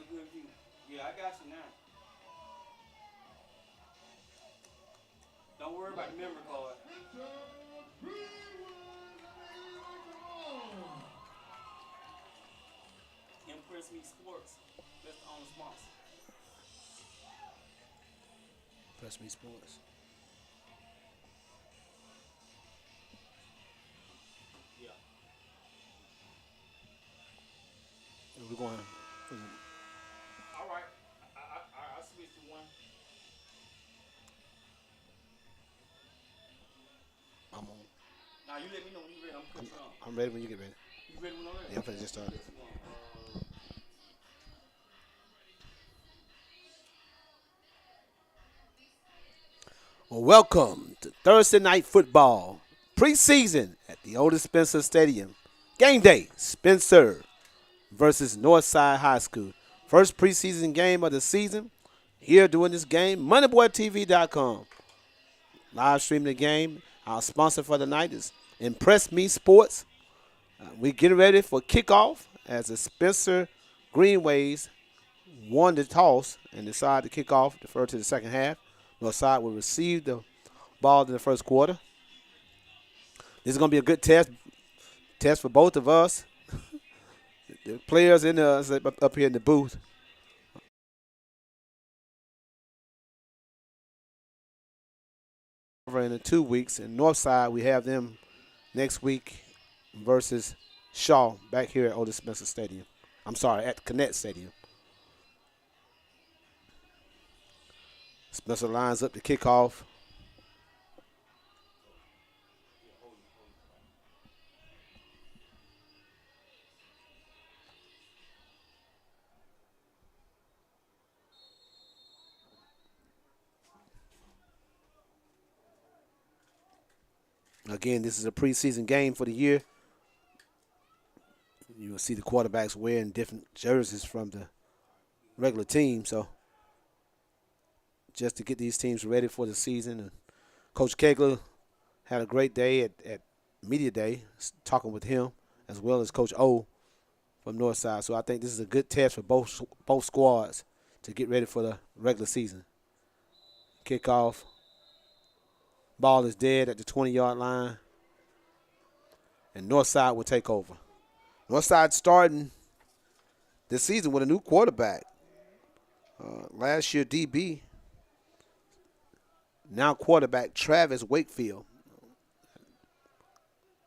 good view. Yeah, I got you now. Don't worry about the memory card. Impress Me Sports. That's the only sponsor. Press Me Sports. Yeah. We're going. All right. I switched to one. I'm on. Now you let me know when you're ready. I'm putting you on. I'm ready when you get ready. You ready when I'm ready? Yeah, I'm finna just start. Well, welcome to Thursday Night Football preseason at the Otis Spencer Stadium. Game day, Spencer versus Northside High School. First preseason game of the season. Here doing this game, MoneyBoyTv.com. Live streaming the game. Our sponsor for the night is Impress Me Sports. We getting ready for kickoff as the Spencer Greenwaves won the toss and decided to kick off, defer to the second half. Northside will receive the ball in the first quarter. This is going to be a good test for both of us. The players in up here in the booth. In 2 weeks. In Northside, we have them next week versus Shaw back here at Otis Spencer Stadium. I'm sorry, at Connect Stadium. Spencer lines up the kickoff. Again, this is a preseason game for the year. You will see the quarterbacks wearing different jerseys from the regular team. So just to get these teams ready for the season. And Coach Kegler had a great day at Media Day, talking with him, as well as Coach O from Northside. So I think this is a good test for both squads to get ready for the regular season. Kickoff. Ball is dead at the 20-yard line. And Northside will take over. Northside starting this season with a new quarterback. Last year, DB. Now quarterback Travis Wakefield.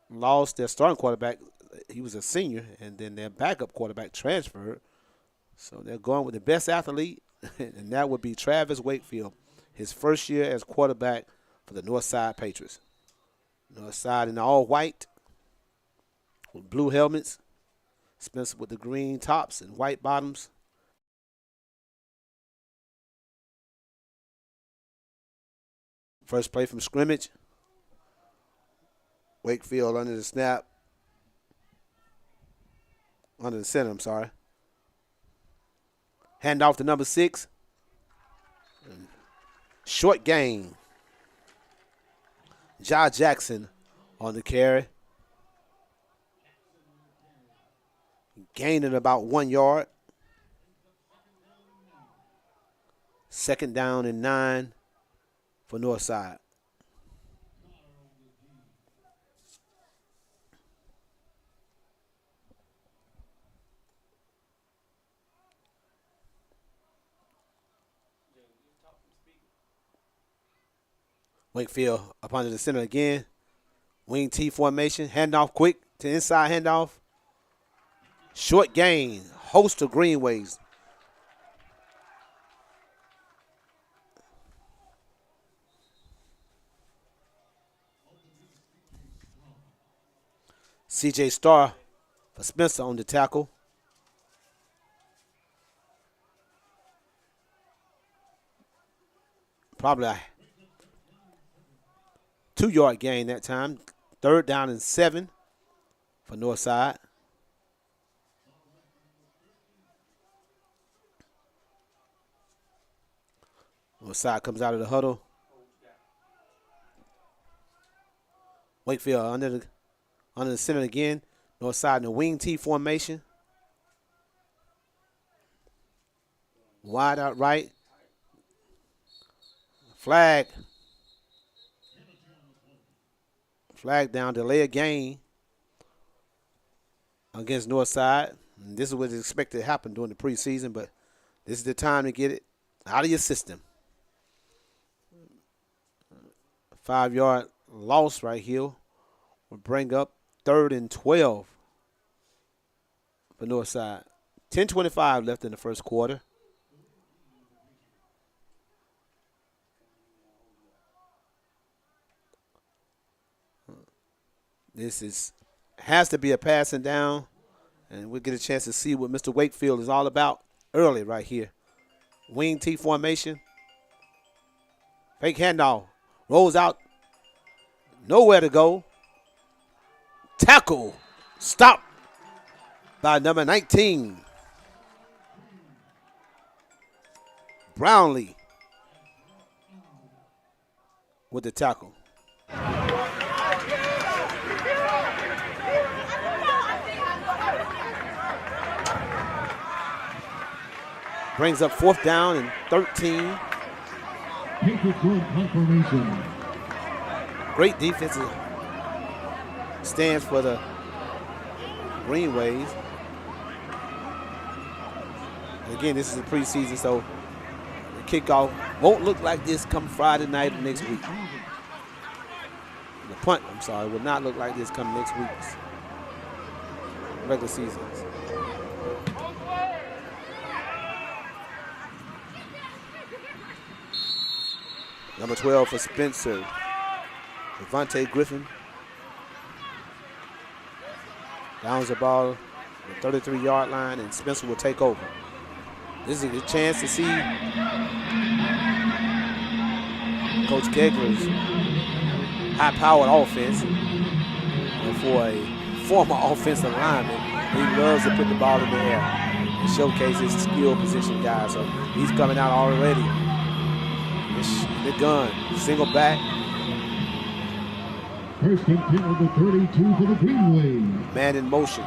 Lost their starting quarterback. He was a senior. And then their backup quarterback transferred. So they're going with the best athlete. And that would be Travis Wakefield. His first year as quarterback for the Northside Patriots. Northside in all white with blue helmets. Spencer with the green tops and white bottoms. First play from scrimmage. Wakefield under the snap. Under the center, I'm sorry. Hand off to number 6. Short gain. Ja Jackson on the carry. Gaining about 1 yard. Second down and 9 for Northside. Wakefield up under the center again. Wing T formation. Handoff quick to inside handoff. Short gain. Host of Greenwaves. C.J. Starr for Spencer on the tackle. Probably a 2-yard gain that time. Third down and 7 for Northside. Northside comes out of the huddle. Wakefield under the center again. Northside in the wing T formation. Wide out right. Flag. Flag down, delay a game against Northside. And this is what is expected to happen during the preseason, but this is the time to get it out of your system. 5-yard loss right here will bring up 3rd and 12 for Northside. 10:25 left in the first quarter. This has to be a passing down, and we'll get a chance to see what Mr. Wakefield is all about early right here. Wing T formation. Fake handoff. Rolls out. Nowhere to go. Tackle. Stop by number 19. Brownlee with the tackle. Brings up 4th down and 13. Great defensive stance for the Greenwaves. And again, this is the preseason, so the kickoff won't look like this come Friday night of next week. The punt, I'm sorry, will not look like this come next week's regular seasons. Number 12 for Spencer, Devontae Griffin. Downs the ball at the 33-yard line, and Spencer will take over. This is a chance to see Coach Kegler's high-powered offense. And for a former offensive lineman, he loves to put the ball in the air and showcase his skill position guys. So he's coming out already. The gun, single back. First and 10 on the 32 for the Greenwaves. Man in motion.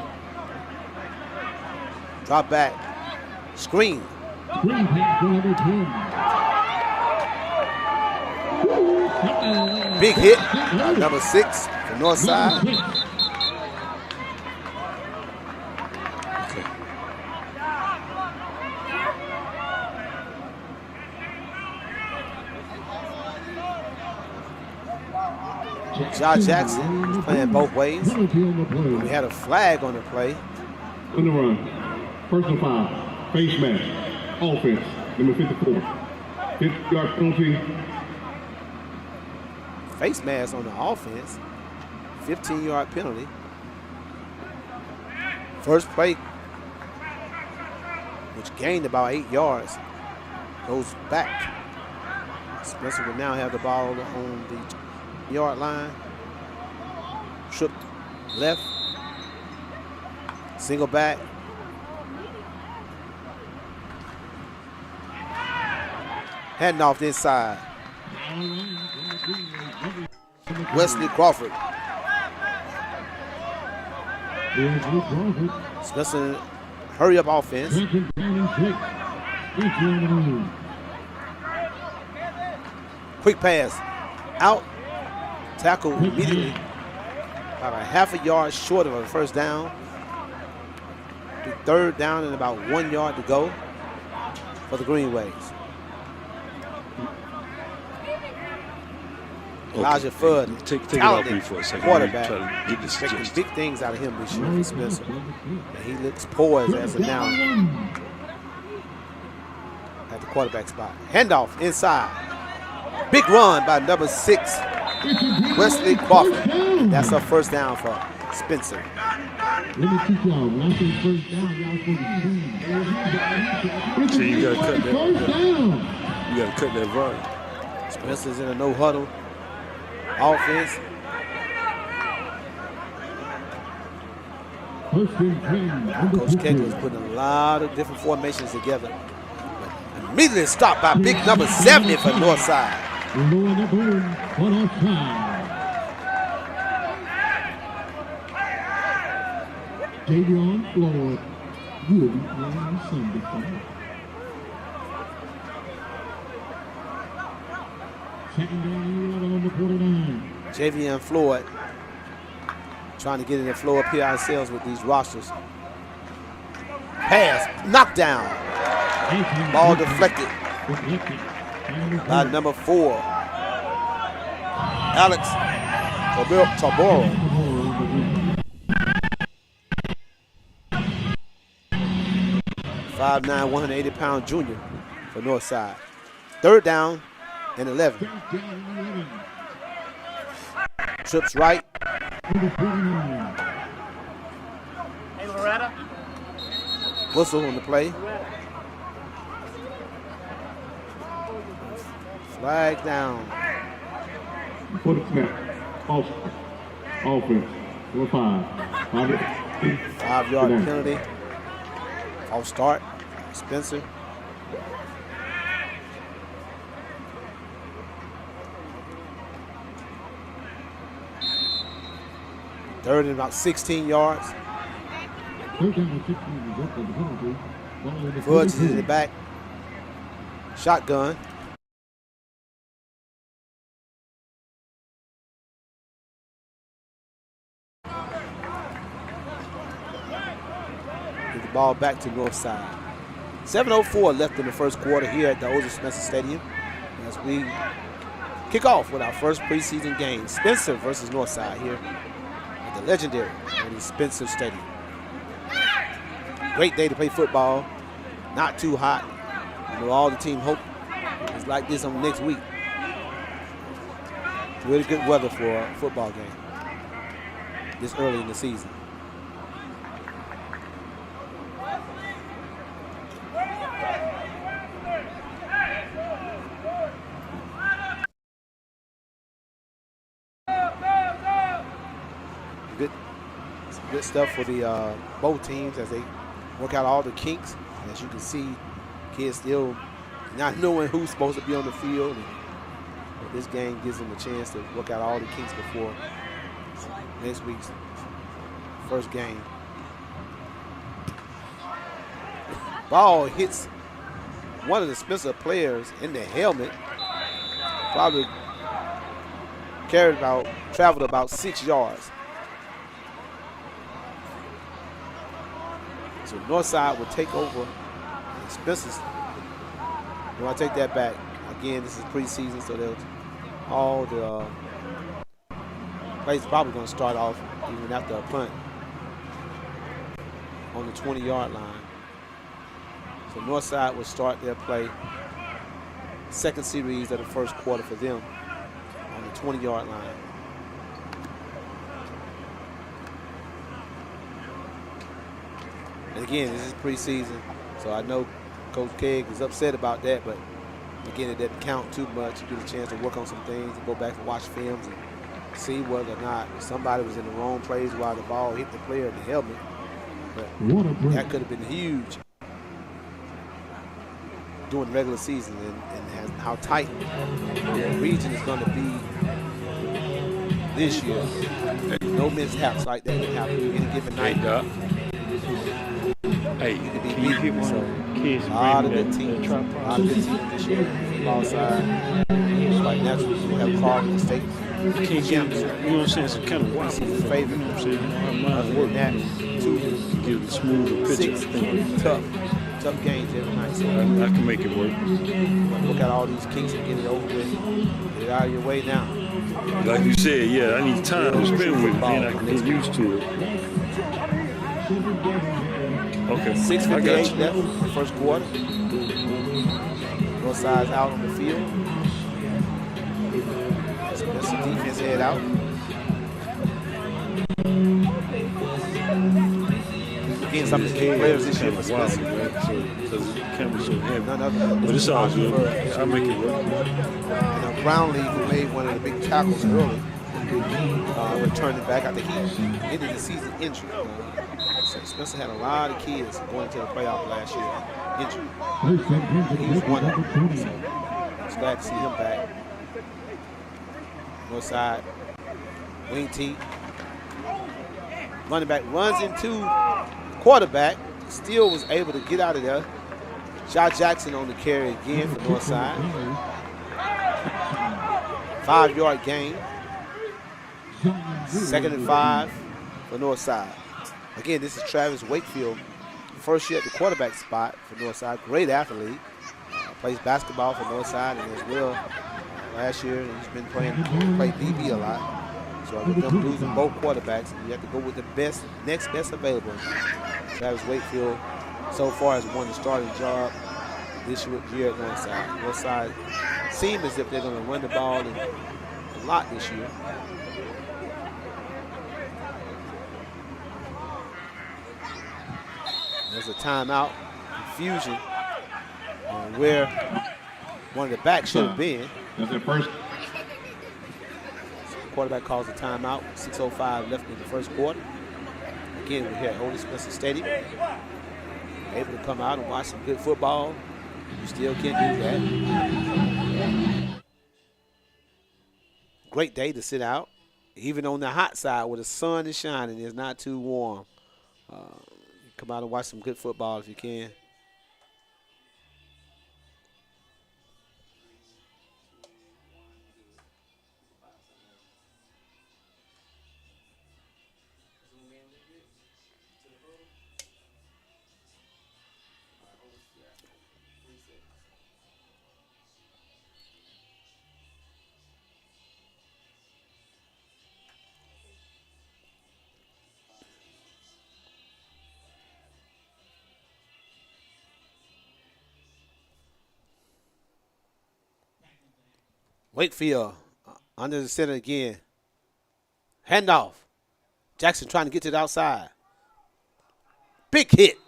Drop back. Screen. Screen pass for number 10. Big hit by number 6 for Northside. Josh Jackson is playing both ways. We had a flag on the play. On the run. First and 5. Face mask. Offense. Number 54. 50-yard penalty. Face mask on the offense. 15-yard penalty. First play, which gained about 8 yards, goes back. Spencer will now have the ball on the yard line. Trip left. Single back. Handoff inside. Wesley Crawford. Spencer, hurry up offense. Quick pass. Out. Tackle immediately. About a half a yard short of a first down. The 3rd down and about 1 yard to go for the Greenwaves. Elijah Fudd, take it off me for a second. quarterback, Try to get this expecting just. big things out of him this year for Spencer. And he looks poised as of now at the quarterback spot. Handoff inside. Big run by number 6, Wesley Crawford. And that's a first down for Spencer. Let me teach y'all. When I say first down, y'all supposed to So you gotta cut that. first down. You gotta cut that run. Spencer's in a no huddle offense. First and 10. Coach Kegler's putting a lot of different formations together. But immediately stopped by big number 70 for Northside. Lower the boom. 1 off time. Davion Floyd will be playing on Sunday. Second down, 11 on the 49. JV and Floyd trying to get in the flow up here ourselves with these rosters. Pass, knockdown. Ball deflected by number 4, Alex Taboro. 5'9", 180-pound junior for Northside. Third down and 11. Trips right. Hey, Loretta. Whistle on the play. Flag down. For the snap. Offense. Number 5. 5-yard penalty. False start. Spencer. Third and about 16 yards. Fudge is in the back. Shotgun. Get the ball back to Northside. 7:04 left in the first quarter here at the Otis Spencer Stadium as we kick off with our first preseason game. Spencer versus Northside here at the legendary Otis Spencer Stadium. Great day to play football. Not too hot. You know, all the team hope is like this on next week. Really good weather for a football game this early in the season. Good stuff for the both teams as they work out all the kinks. And as you can see, kids still not knowing who's supposed to be on the field. But this game gives them a chance to work out all the kinks before next week's first game. Ball hits one of the Spencer players in the helmet. Probably traveled about 6 yards. So Northside will take over. Spencer's. No, I take that back. Again, this is preseason, so all the plays probably going to start off even after a punt on the 20-yard line. So Northside will start their play. Second series of the first quarter for them on the 20-yard line. And again, this is preseason, so I know Coach Kegg is upset about that, but again, it doesn't count too much. You get a chance to work on some things, and go back and watch films and see whether or not somebody was in the wrong place while the ball hit the player in the helmet. But that could have been huge during the regular season, and how tight the region is going to be this year. No mishaps like that can happen any given night. Hey, You could be beaten. So a lot of good teams. A lot of good teams this year. Football side. It's like naturally we have Clark State. can't get, you know what I'm saying? It's kind of wild. He's a favorite. You know what I'm saying? Other than that, 2 Give a smoother picture. 6 tough games every night. So I can make it work. look at all these kinks and get it over with. Get it out of your way now. Like you said, yeah, I need time to spend with it, and I can get used to it. Okay. 6:58 left in the first quarter. Northside's out on the field. That's the defense head out. Again, some of the key players this year for Spencer. Because the camera's so heavy. None other than But it's all good. I'll make it work. Brownlee, who made one of the big tackles early, returned it back. I think he ended the season injured. So Spencer had a lot of kids going to the playoff last year injured. He was one of them. So I was glad to see him back. Northside, wing T. Running back runs into quarterback. Still was able to get out of there. Josh Jackson on the carry again for Northside. 5-yard gain. 2nd and 5 for Northside. Again, this is Travis Wakefield. First year at the quarterback spot for Northside. Great athlete. Plays basketball for Northside, and as well last year he's been played DB a lot. So with them losing both quarterbacks, you have to go with the next best available. Travis Wakefield so far has won the starting job this year at Northside. Northside seem as if they're going to run the ball a lot this year. There's a timeout, confusion on where one of the backs should have been. That's the first. So the quarterback calls a timeout. 6:05 left in the first quarter. Again, we're here at Otis Spencer Stadium. Able to come out and watch some good football. You still can do that. Great day to sit out. Even on the hot side where the sun is shining, it's not too warm. Come out and watch some good football if you can. Wakefield under the center again. Handoff. Jackson trying to get to the outside. Big hit.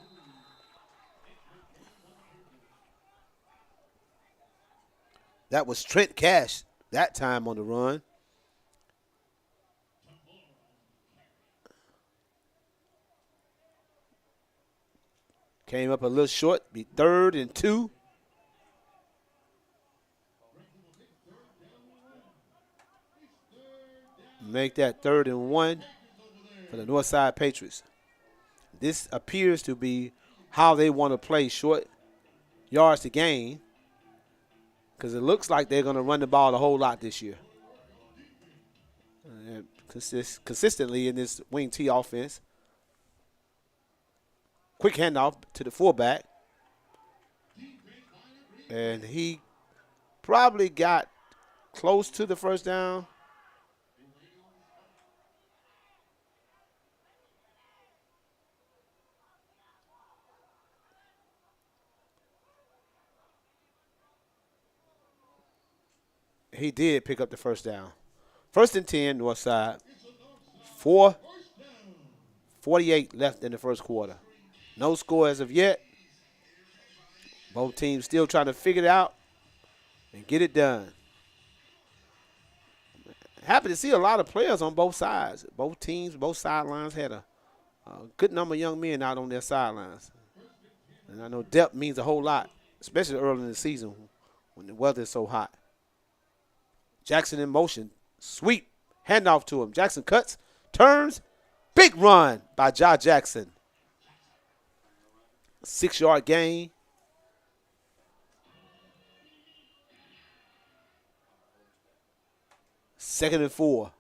That was Trent Cash that time on the run. Came up a little short. Be 3rd and 2. Make that 3rd and 1 for the Northside Patriots. This appears to be how they want to play, short yards to gain, because it looks like they're going to run the ball a whole lot this year. Consistently in this wing T offense. Quick handoff to the fullback. And he probably got close to the first down. He did pick up the first down. 1st and 10, Northside. 4:48 left in the first quarter. No score as of yet. Both teams still trying to figure it out and get it done. Happy to see a lot of players on both sides. Both teams, both sidelines had a good number of young men out on their sidelines. And I know depth means a whole lot, especially early in the season when the weather is so hot. Jackson in motion. Sweep. Handoff to him. Jackson cuts. Turns. Big run by Jackson. 6-yard gain. Second and 4.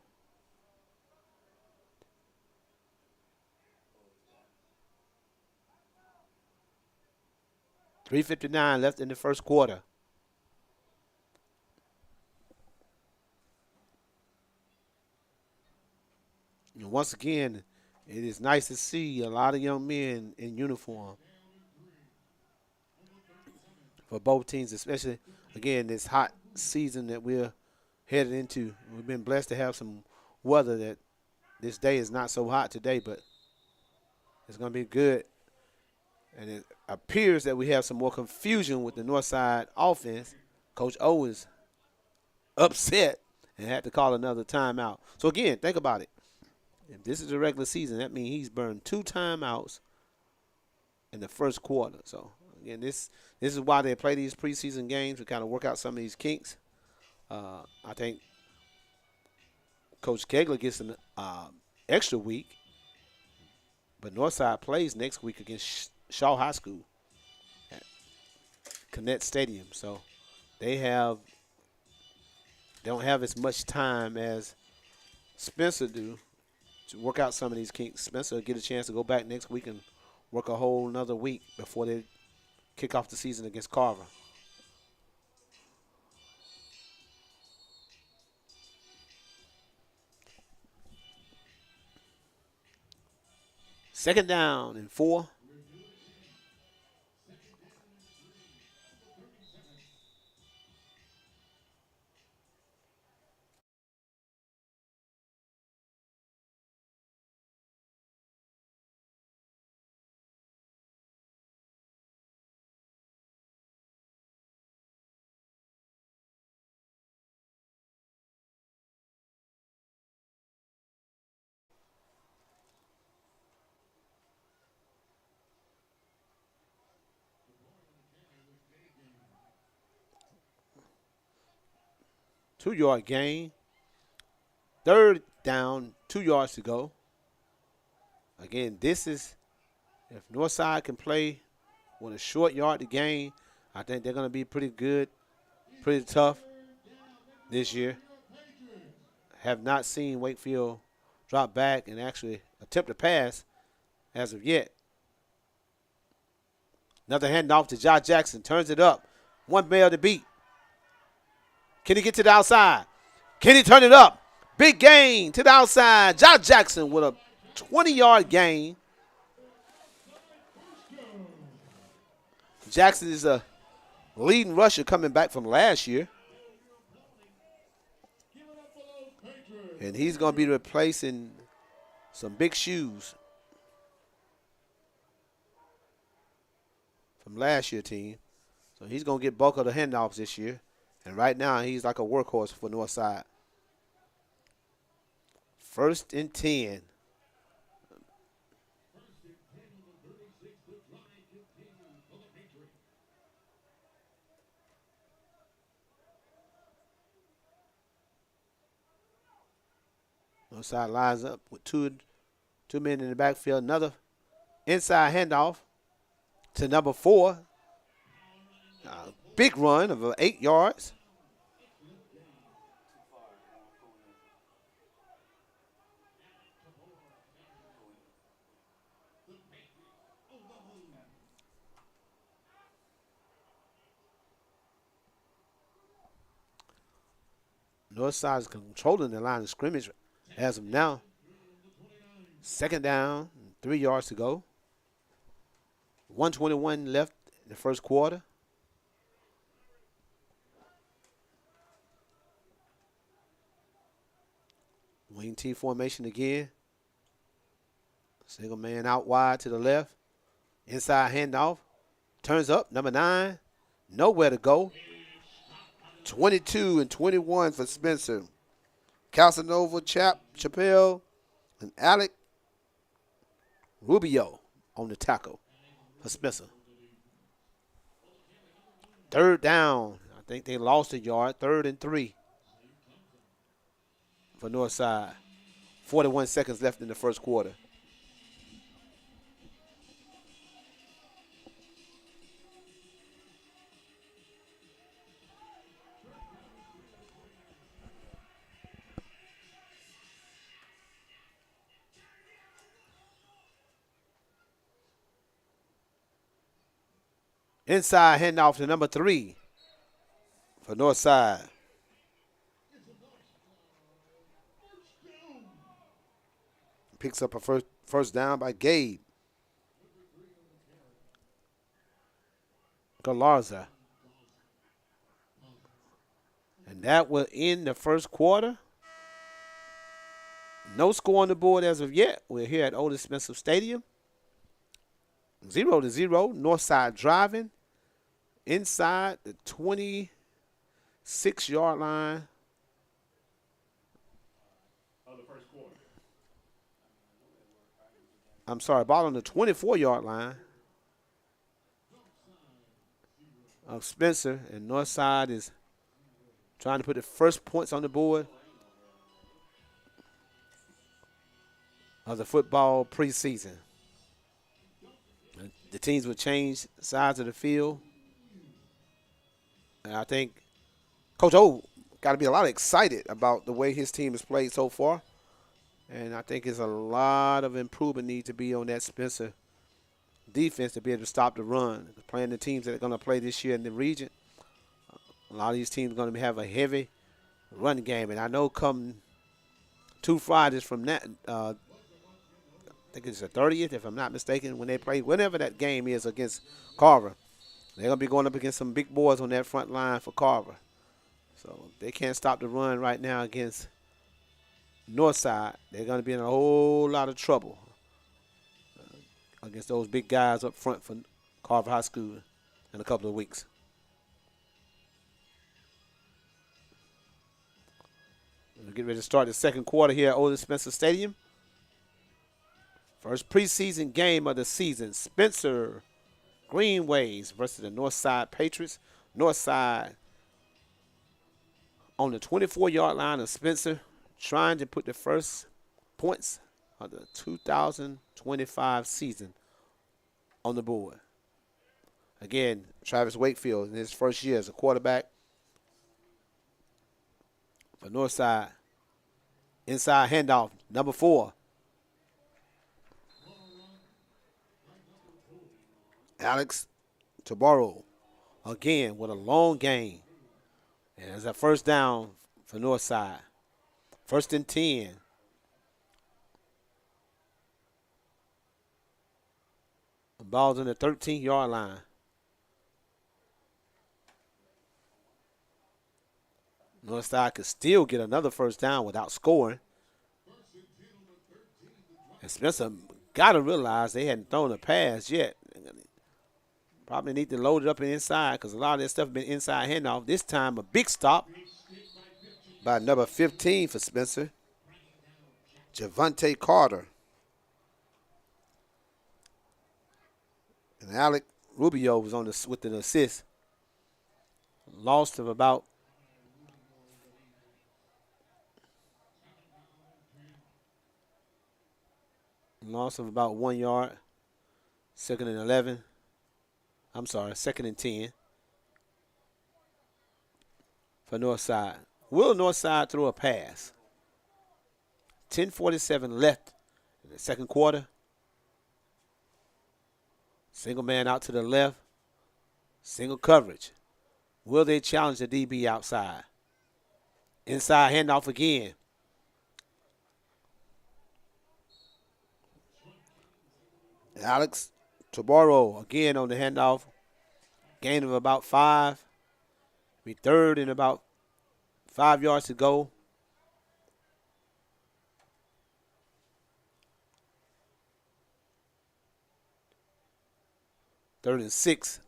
$3:59 left in the first quarter. And once again, it is nice to see a lot of young men in uniform for both teams, especially, again, this hot season that we're headed into. We've been blessed to have some weather that this day is not so hot today, but it's going to be good. And it appears that we have some more confusion with the Northside offense. Coach O is upset and had to call another timeout. So, again, think about it. If this is the regular season, that means he's burned 2 timeouts in the first quarter. So, again, this is why they play these preseason games to kind of work out some of these kinks. I think Coach Kegler gets an extra week, but Northside plays next week against Shaw High School at Connect Stadium. So they have don't have as much time as Spencer do to work out some of these kinks. Spencer will get a chance to go back next week and work a whole another week before they kick off the season against Carver. Second down and 4. Two-yard gain. Third down, 2 yards to go. Again, this is, if Northside can play with a short yard to gain, I think they're going to be pretty good, pretty tough this year. Have not seen Wakefield drop back and actually attempt to pass as of yet. Another handoff to Josh Jackson. Turns it up. One bell to beat. Can he get to the outside? Can he turn it up? Big gain to the outside. Josh Jackson with a 20-yard gain. Jackson is a leading rusher coming back from last year. And he's going to be replacing some big shoes from last year's team. So he's going to get bulk of the handoffs this year. And right now, he's like a workhorse for Northside. 1st and 10. Northside lines up with two men in the backfield. Another inside handoff to number 4. Big run of 8 yards. Northside is controlling the line of scrimmage as of now. Second down, 3 yards to go. 1:21 left in the first quarter. Wing T formation again. Single man out wide to the left. Inside handoff. Turns up, number 9. Nowhere to go. 22 and 21 for Spencer. Casanova, Chappelle, and Alec Rubio on the tackle for Spencer. Third down. I think they lost a yard. 3rd and 3 for Northside. 41 seconds left in the first quarter. Inside handoff to number 3 for Northside. Picks up a first down by Gabe Galarza. And that will end the first quarter. No score on the board as of yet. We're here at Otis Spencer Stadium. 0-0. Northside driving inside the 26-yard line. I'm sorry, ball on the 24-yard line of Spencer, and Northside is trying to put the first points on the board of the football preseason. The teams will change sides of the field. And I think Coach O got to be a lot excited about the way his team has played so far. And I think there's a lot of improvement need to be on that Spencer defense to be able to stop the run. Playing the teams that are going to play this year in the region, a lot of these teams are going to have a heavy run game. And I know come 2 Fridays from that, I think it's the 30th, if I'm not mistaken, when they play, whenever that game is against Carver, they're going to be going up against some big boys on that front line for Carver. So they can't stop the run right now against Northside. They're going to be in a whole lot of trouble against those big guys up front for Carver High School in a couple of weeks. We'll get ready to start the second quarter here at Otis Spencer Stadium. First preseason game of the season, Spencer Greenwaves versus the Northside Patriots. Northside on the 24-yard line of Spencer, trying to put the first points of the 2025 season on the board. Again, Travis Wakefield in his first year as a quarterback for Northside. Inside handoff, number 4. Alex Tabarro, again with a long gain. And it's a first down for Northside. 1st and 10. The ball's on the 13-yard line. Northside could still get another first down without scoring. And Spencer got to realize they hadn't thrown a pass yet. Probably need to load it up and inside because a lot of that stuff has been inside handoff. This time a big stop by number 15 for Spencer, Javante Carter. And Alec Rubio was on with an assist. Loss of about Loss of about 1 yard. 2nd and 11. I'm sorry, 2nd and 10 for Northside. Will Northside throw a pass? 10:47 left in the second quarter. Single man out to the left. Single coverage. Will they challenge the DB outside? Inside handoff again. Alex Tabarro again on the handoff. Gain of about 5. Be 3rd and about 5 yards to go. Third and 6.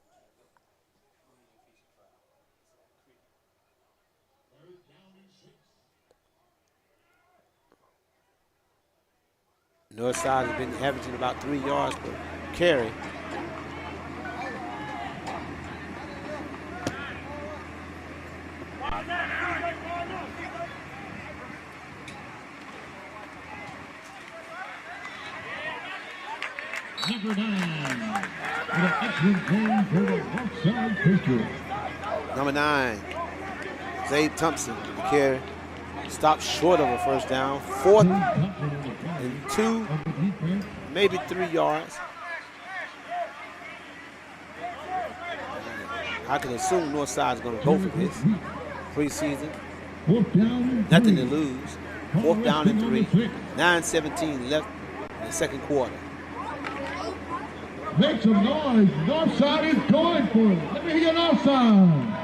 Northside has been averaging about 3 yards per carry. Number 9, an excellent game for the NorthSide Patriots. Number 9, Zabe Thompson, the carry. Stopped short of a first down. 4th and 2, maybe 3 yards. I can assume Northside is going to go for this preseason. Nothing to lose. 4th down and 3. 9:17 left in the second quarter. Make some noise. Northside is going for it. Let me hear Northside.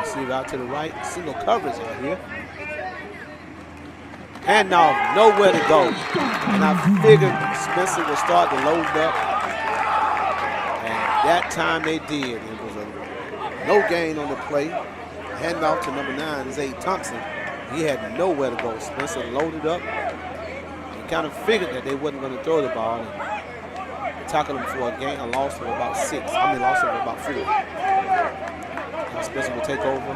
Receive out to the right. Single coverage out here. Handoff, nowhere to go. And I figured Spencer would start to load up. And that time they did. It was a no gain on the play. Handoff to number 9, Zabe Thompson. He had nowhere to go. Spencer loaded up. He kind of figured that they wasn't going to throw the ball. And tackled him for a loss of about 6. Loss of about 4. Now Spencer will take over.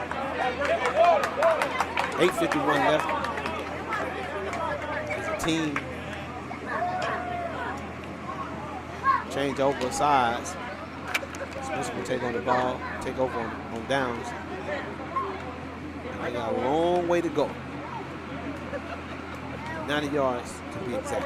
8:51 left. Team change over sides. Spencer will take on the ball, take over on downs. They got a long way to go. 90 yards to be exact.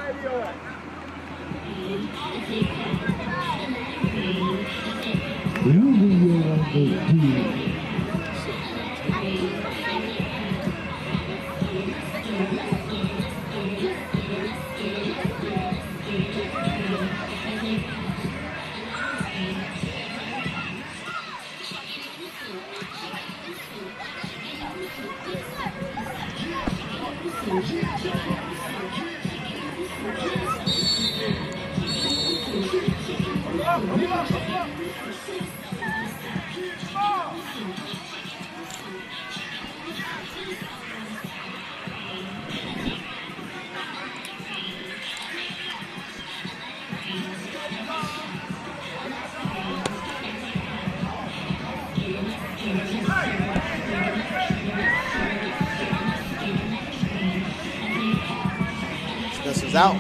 Spencer's out.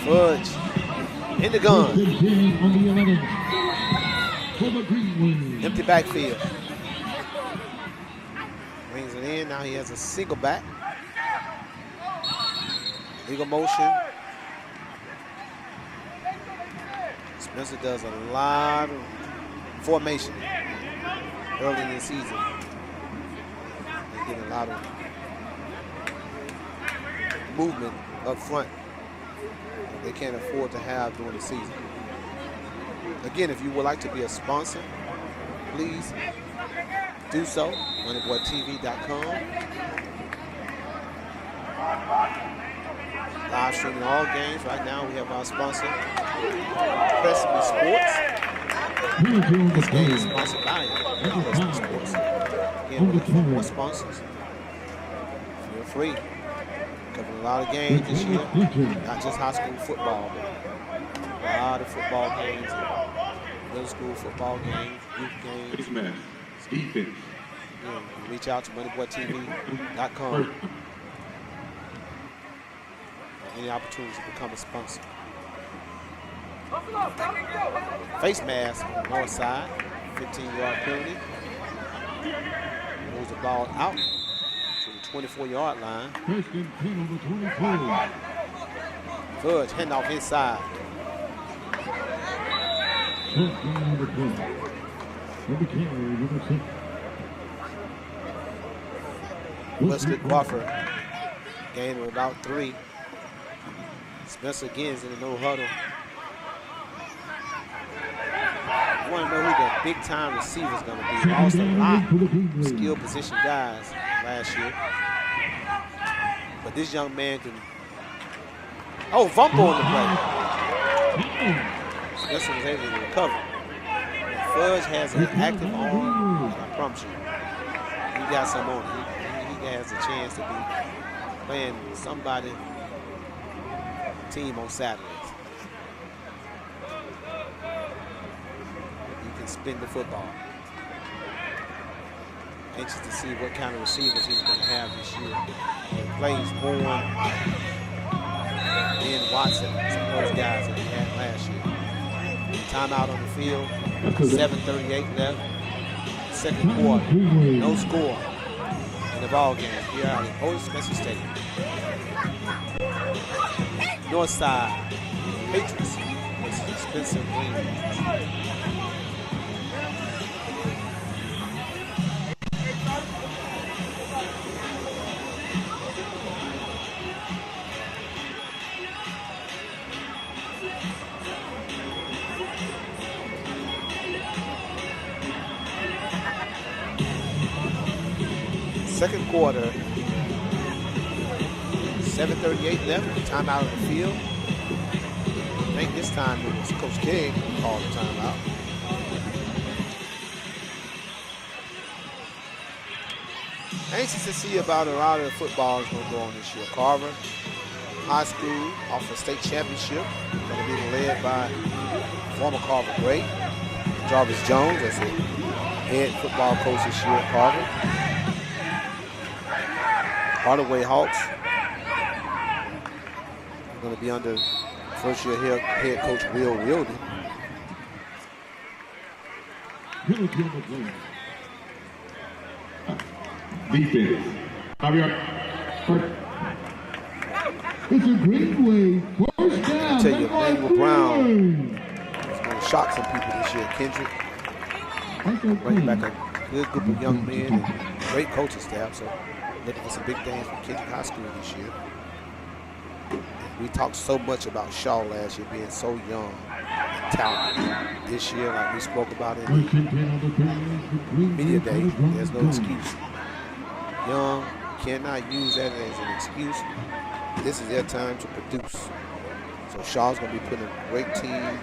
Fudge in the gun. Empty backfield. Brings it in. Now he has a single back. Legal motion. Spencer does a lot of formation early in the season. They get a lot of movement up front that they can't afford to have during the season. Again, if you would like to be a sponsor, please do so. MoneyBoyTv.com. Live streaming all games. Right now we have our sponsor, Preston Sports. This game is sponsored by Preston Sports. Again, we're looking for more sponsors. Feel free. Covering a lot of games this year. Not just high school football, but a lot of football games, middle school football games, youth games. Defense. Defense. Yeah, reach out to MoneyBoyTV.com. Any opportunity to become a sponsor. Face mask on the north side, 15-yard penalty. Moves the ball out to the 24-yard line. Fudge handoff inside. Wesley Crawford gain of about 3. Spencer again is in the no huddle. You want to know who the big-time receiver is going to be. Lost a lot of skill position guys last year. But this young man can... Oh, Vumpo on the play. Spencer was able to recover. Fudge has an active arm, I promise you. He got some on him. He has a chance to be playing somebody team on Saturdays. You can spin the football. Anxious to see what kind of receivers he's going to have this year. He plays Bourne, Ben Watson, some of those guys that he had last year. Timeout on the field, 7:38 left. Second quarter, no score in the ball game here at the Otis Spencer Stadium. NorthSide Patriots versus Spencer Greenwaves. Second quarter, 7:38 left, timeout on the field. I think this time it was Coach King who called the timeout. Anxious to see about a lot of the football is going to go on this year. Carver High School off a state championship, going to be led by former Carver great Jarvis Jones as the head football coach this year at Carver. Hardaway Hawks are going to be under first-year head coach Will Wilden. penalty on the play. Defense. 5 yard. It's a Greenwaves first down. I tell you, Emmanuel Brown is going to shock some people this year. Kendrick, bringing back a good group of young men and great coaching staff. So looking for some big things from Kendrick High School this year. We talked so much about Shaw last year being so young and talented. This year, like we spoke about in the media day, there's no excuse. Young, cannot use that as an excuse. This is their time to produce. So Shaw's going to be putting a great team,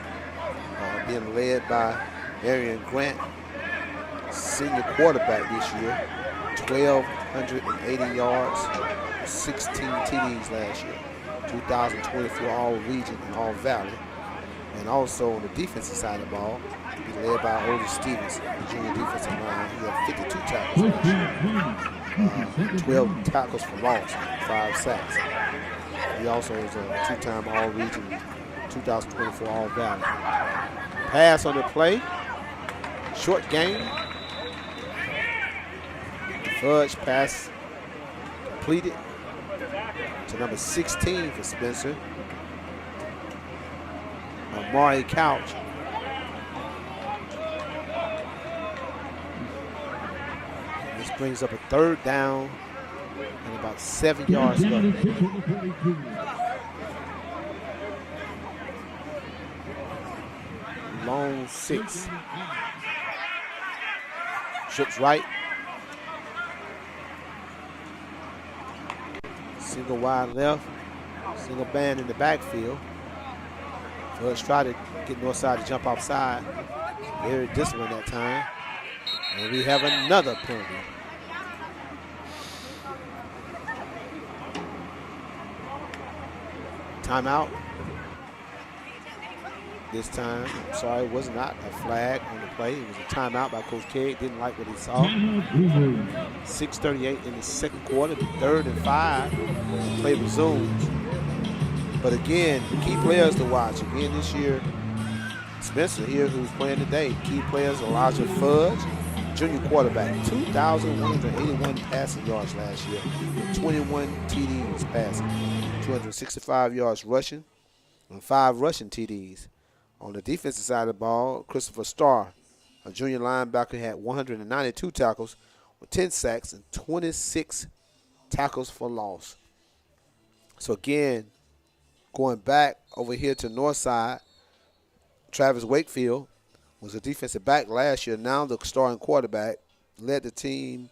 being led by Arian Grant, senior quarterback this year, 1,280 yards, 16 TDs last year, 2024 All-Region and All-Valley. And also on the defensive side of the ball, he's led by Otis Spencer, the junior defensive line. He had 52 tackles, 12 tackles for loss, 5 sacks. He also is a two-time All-Region, 2024 All-Valley. Pass on the play, short game. Fudge pass completed to number 16 for Spencer. Amari Couch. This brings up a 3rd down and about 7 yards left. Long 6. Trips right. Single wide left. Single band in the backfield. Fudge tried to get NorthSide to jump offside. Very disciplined that time. And we have another penalty. Timeout. This time, I'm sorry, it was not a flag on the play. It was a timeout by Coach K. Didn't like what he saw. 6:38 in the second quarter, 3rd and 5. Play resumes. But again, the key players to watch. Again this year, Spencer here, who's playing today. Key players, Elijah Fudge, junior quarterback. 2,181 passing yards last year. 21 TDs passing. 265 yards rushing and 5 rushing TDs. On the defensive side of the ball, Christopher Starr, a junior linebacker, had 192 tackles with 10 sacks and 26 tackles for loss. So again, going back over here to NorthSide, Travis Wakefield was a defensive back last year. Now the starting quarterback, led the team.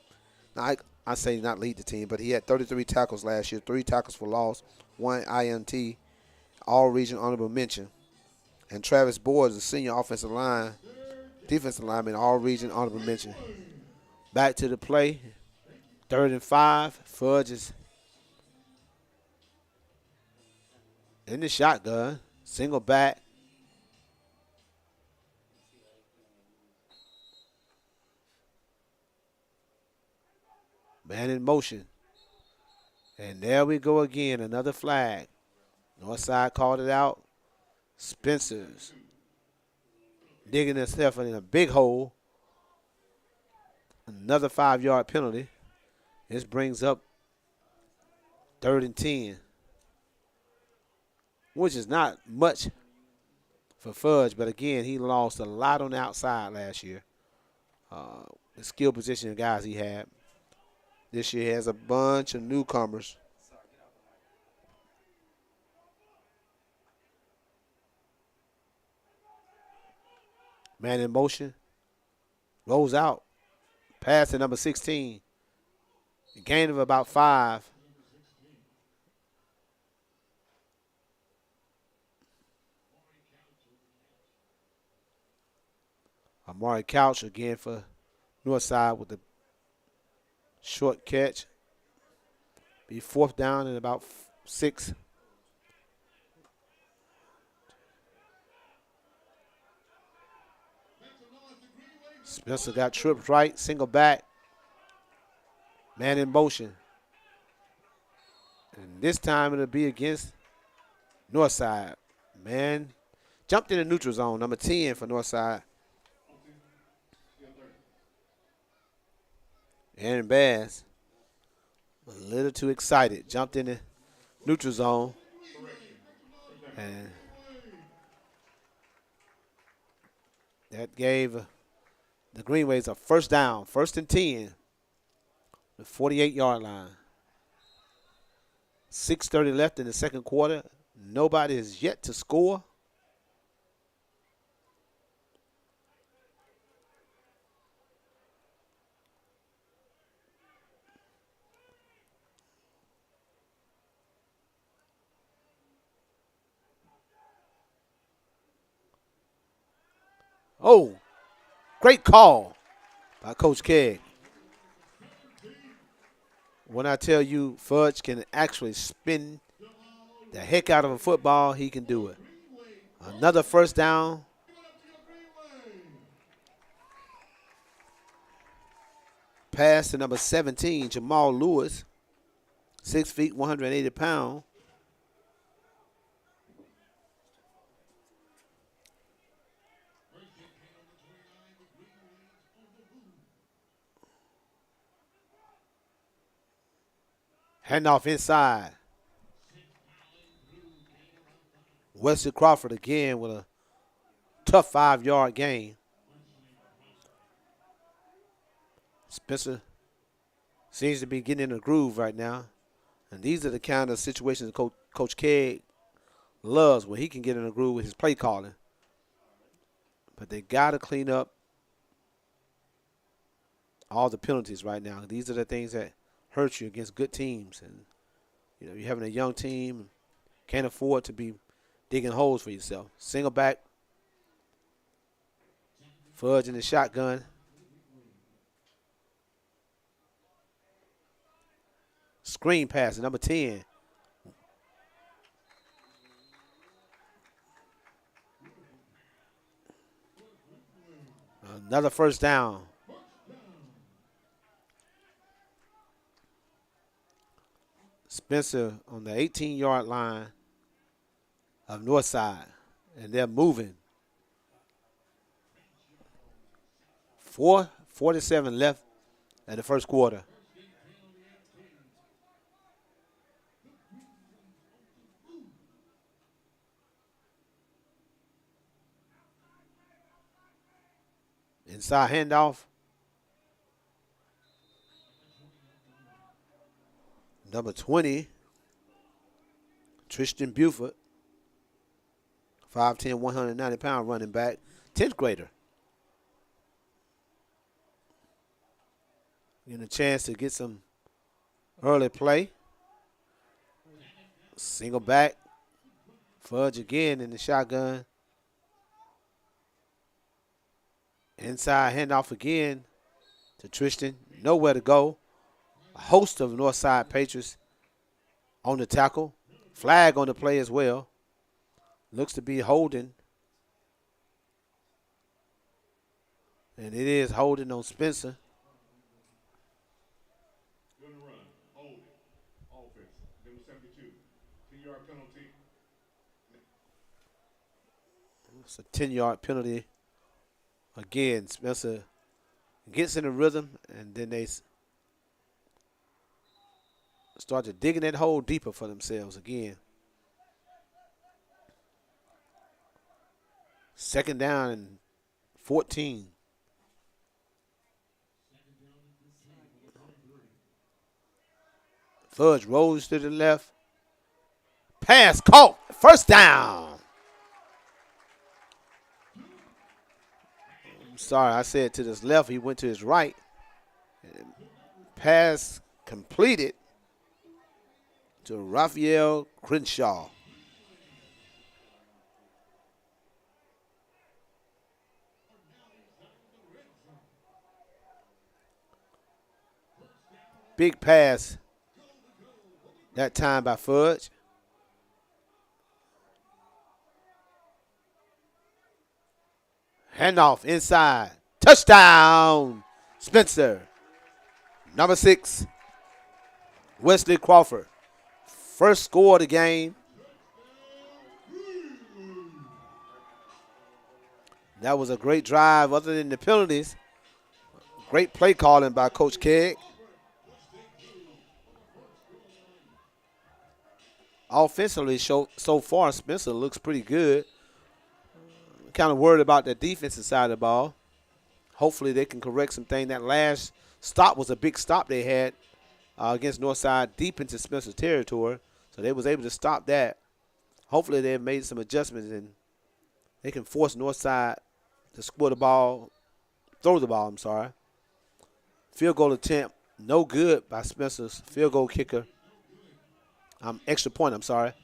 Now I say not lead the team, but he had 33 tackles last year, 3 tackles for loss, 1 INT, all-region honorable mention. And Travis Boyd is a senior offensive line, defensive lineman, all-region honorable mention. Back to the play, 3rd and 5. Fudge is in the shotgun, single back. Man in motion. And there we go again, another flag. NorthSide called it out. Spencer's digging himself in a big hole. Another 5-yard penalty. This brings up 3rd and 10. Which is not much for Fudge, but again, he lost a lot on the outside last year. The skill position guys he had. This year he has a bunch of newcomers. Man in motion. Rolls out. Pass to number 16. A gain of about 5. Amari Couch again for NorthSide with the short catch. Be 4th down and about 6. Spencer got tripped right, single back. Man in motion. And this time it'll be against NorthSide. Man jumped in the neutral zone, number 10 for NorthSide. Aaron Bass, a little too excited, jumped in the neutral zone. And that gave the Greenwaves a first down, 1st and 10, the 48-yard line. 6:30 left in the second quarter. Nobody has yet to score. Oh, great call by Coach Kegg. When I tell you Fudge can actually spin the heck out of a football, he can do it. Another first down. Pass to number 17, Jamal Lewis, 6 feet, 180 pounds. Handoff inside. Wesley Crawford again with a tough 5-yard gain. Spencer seems to be getting in a groove right now. And these are the kind of situations Coach Kegg loves, when he can get in a groove with his play calling. But they got to clean up all the penalties right now. These are the things that hurt you against good teams. And, you know, you're having a young team, can't afford to be digging holes for yourself. Single back. Fudge in the shotgun. Screen pass, number 10. Another first down. Spencer on the 18-yard line of Northside, and they're moving. 4:47 left in the first quarter. Inside handoff. Number 20, Tristan Buford, 5'10", 190-pound running back, 10th grader. Getting a chance to get some early play. Single back. Fudge again in the shotgun. Inside handoff again to Tristan. Nowhere to go. A host of Northside Patriots on the tackle. Flag on the play as well. Looks to be holding. And it is holding on Spencer. Going to run. Hold it. Offense. Number 72. 10-yard penalty. It's a 10-yard penalty. Again, Spencer gets in the rhythm, and then they start to digging that hole deeper for themselves again. Second down and 14. Fudge rolls to the left. Pass caught. First down. I'm sorry, I said to his left. He went to his right. Pass completed to Raphael Crenshaw. Big pass that time by Fudge. Handoff inside. Touchdown, Spencer. Number 6, Wesley Crawford. First score of the game. That was a great drive. Other than the penalties, Great play calling by Coach Kegg. Offensively, so far, Spencer looks pretty good. Kind of worried about the defensive side of the ball. Hopefully they can correct some things. That last stop was a big stop they had against Northside deep into Spencer's territory. So they was able to stop that. Hopefully they have made some adjustments and they can force Northside to score the ball, throw the ball, I'm sorry. Field goal attempt, no good by Spencer's field goal kicker. Extra point, I'm sorry,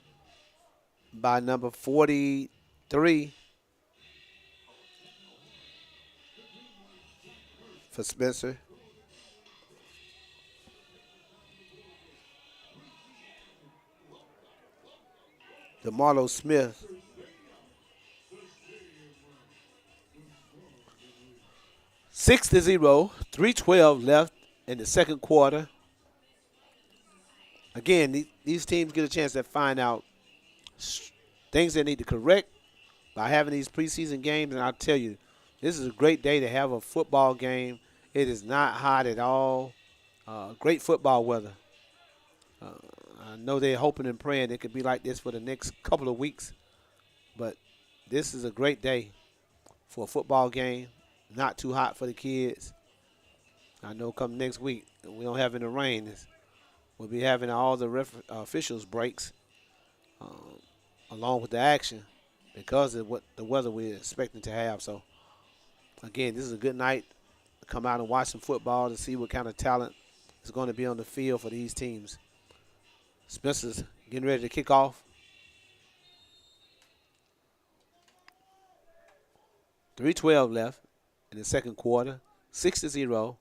by number 43 for Spencer. DeMarlo Smith. Six to 0, 3:12 left in the second quarter. Again, these teams get a chance to find out things they need to correct by having these preseason games. And I'll tell you, this is a great day to have a football game. It is not hot at all. Great football weather. I know they're hoping and praying it could be like this for the next couple of weeks. But this is a great day for a football game. Not too hot for the kids. I know come next week, we don't have any rain. We'll be having all the officials breaks along with the action because of what the weather we're expecting to have. So, again, this is a good night to come out and watch some football to see what kind of talent is going to be on the field for these teams. Spencer's getting ready to kick off. 3:12 left in the second quarter. 6 to 0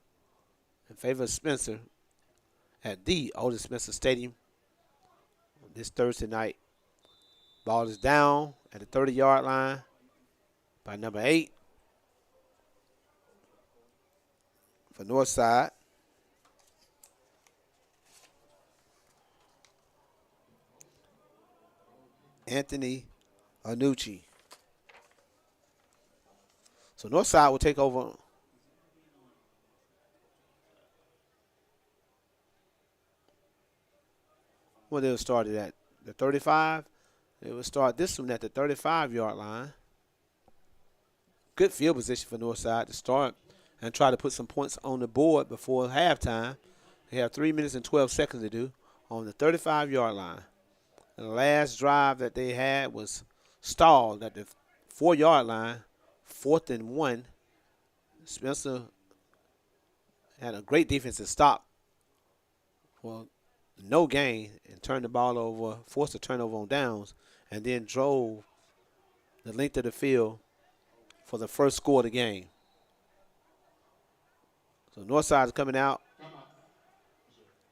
in favor of Spencer at the Otis Spencer Stadium this Thursday night. Ball is down at the 30-yard line by number 8 for Northside. Anthony Anucci. So Northside will take over. Well, they'll start it at the 35. They will start this one at the 35-yard line. Good field position for Northside to start and try to put some points on the board before halftime. They have 3 minutes and 12 seconds to do on the 35-yard line. The last drive that they had was stalled at the 4-yard line, 4th and 1. Spencer had a great defensive stop. Well, no gain and turned the ball over, forced a turnover on downs, and then drove the length of the field for the first score of the game. So Northside is coming out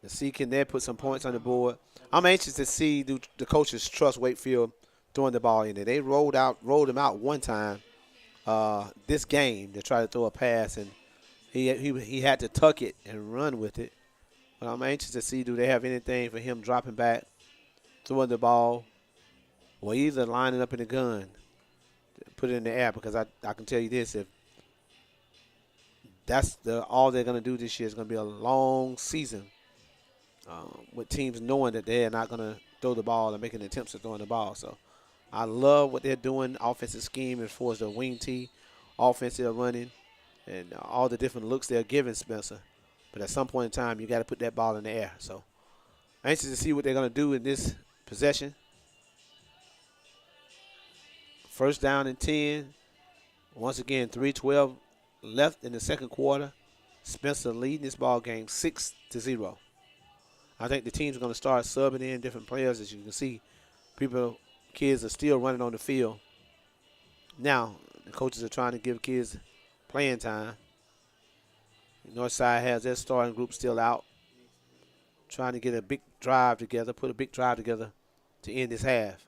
to see can they put some points on the board. I'm anxious to see do the coaches trust Wakefield throwing the ball in there. They rolled him out one time this game to try to throw a pass, and he had to tuck it and run with it. But I'm anxious to see do they have anything for him dropping back, throwing the ball, or either lining up in the gun, put it in the air. Because I can tell you this, if that's all they're going to do this year, is going to be a long season with teams knowing that they're not going to throw the ball and making attempts at throwing the ball. So I love what they're doing, offensive scheme as far as the wing tee, offense they're running, and all the different looks they're giving Spencer. But at some point in time, you got to put that ball in the air. So anxious to see what they're going to do in this possession. First down and 10. Once again, 3:12 left in the second quarter. Spencer leading this ball game 6 to 0. I think the team's going to start subbing in different players. As you can see, kids are still running on the field. Now, the coaches are trying to give kids playing time. Northside has their starting group still out, trying to get a big drive together, put a big drive together to end this half.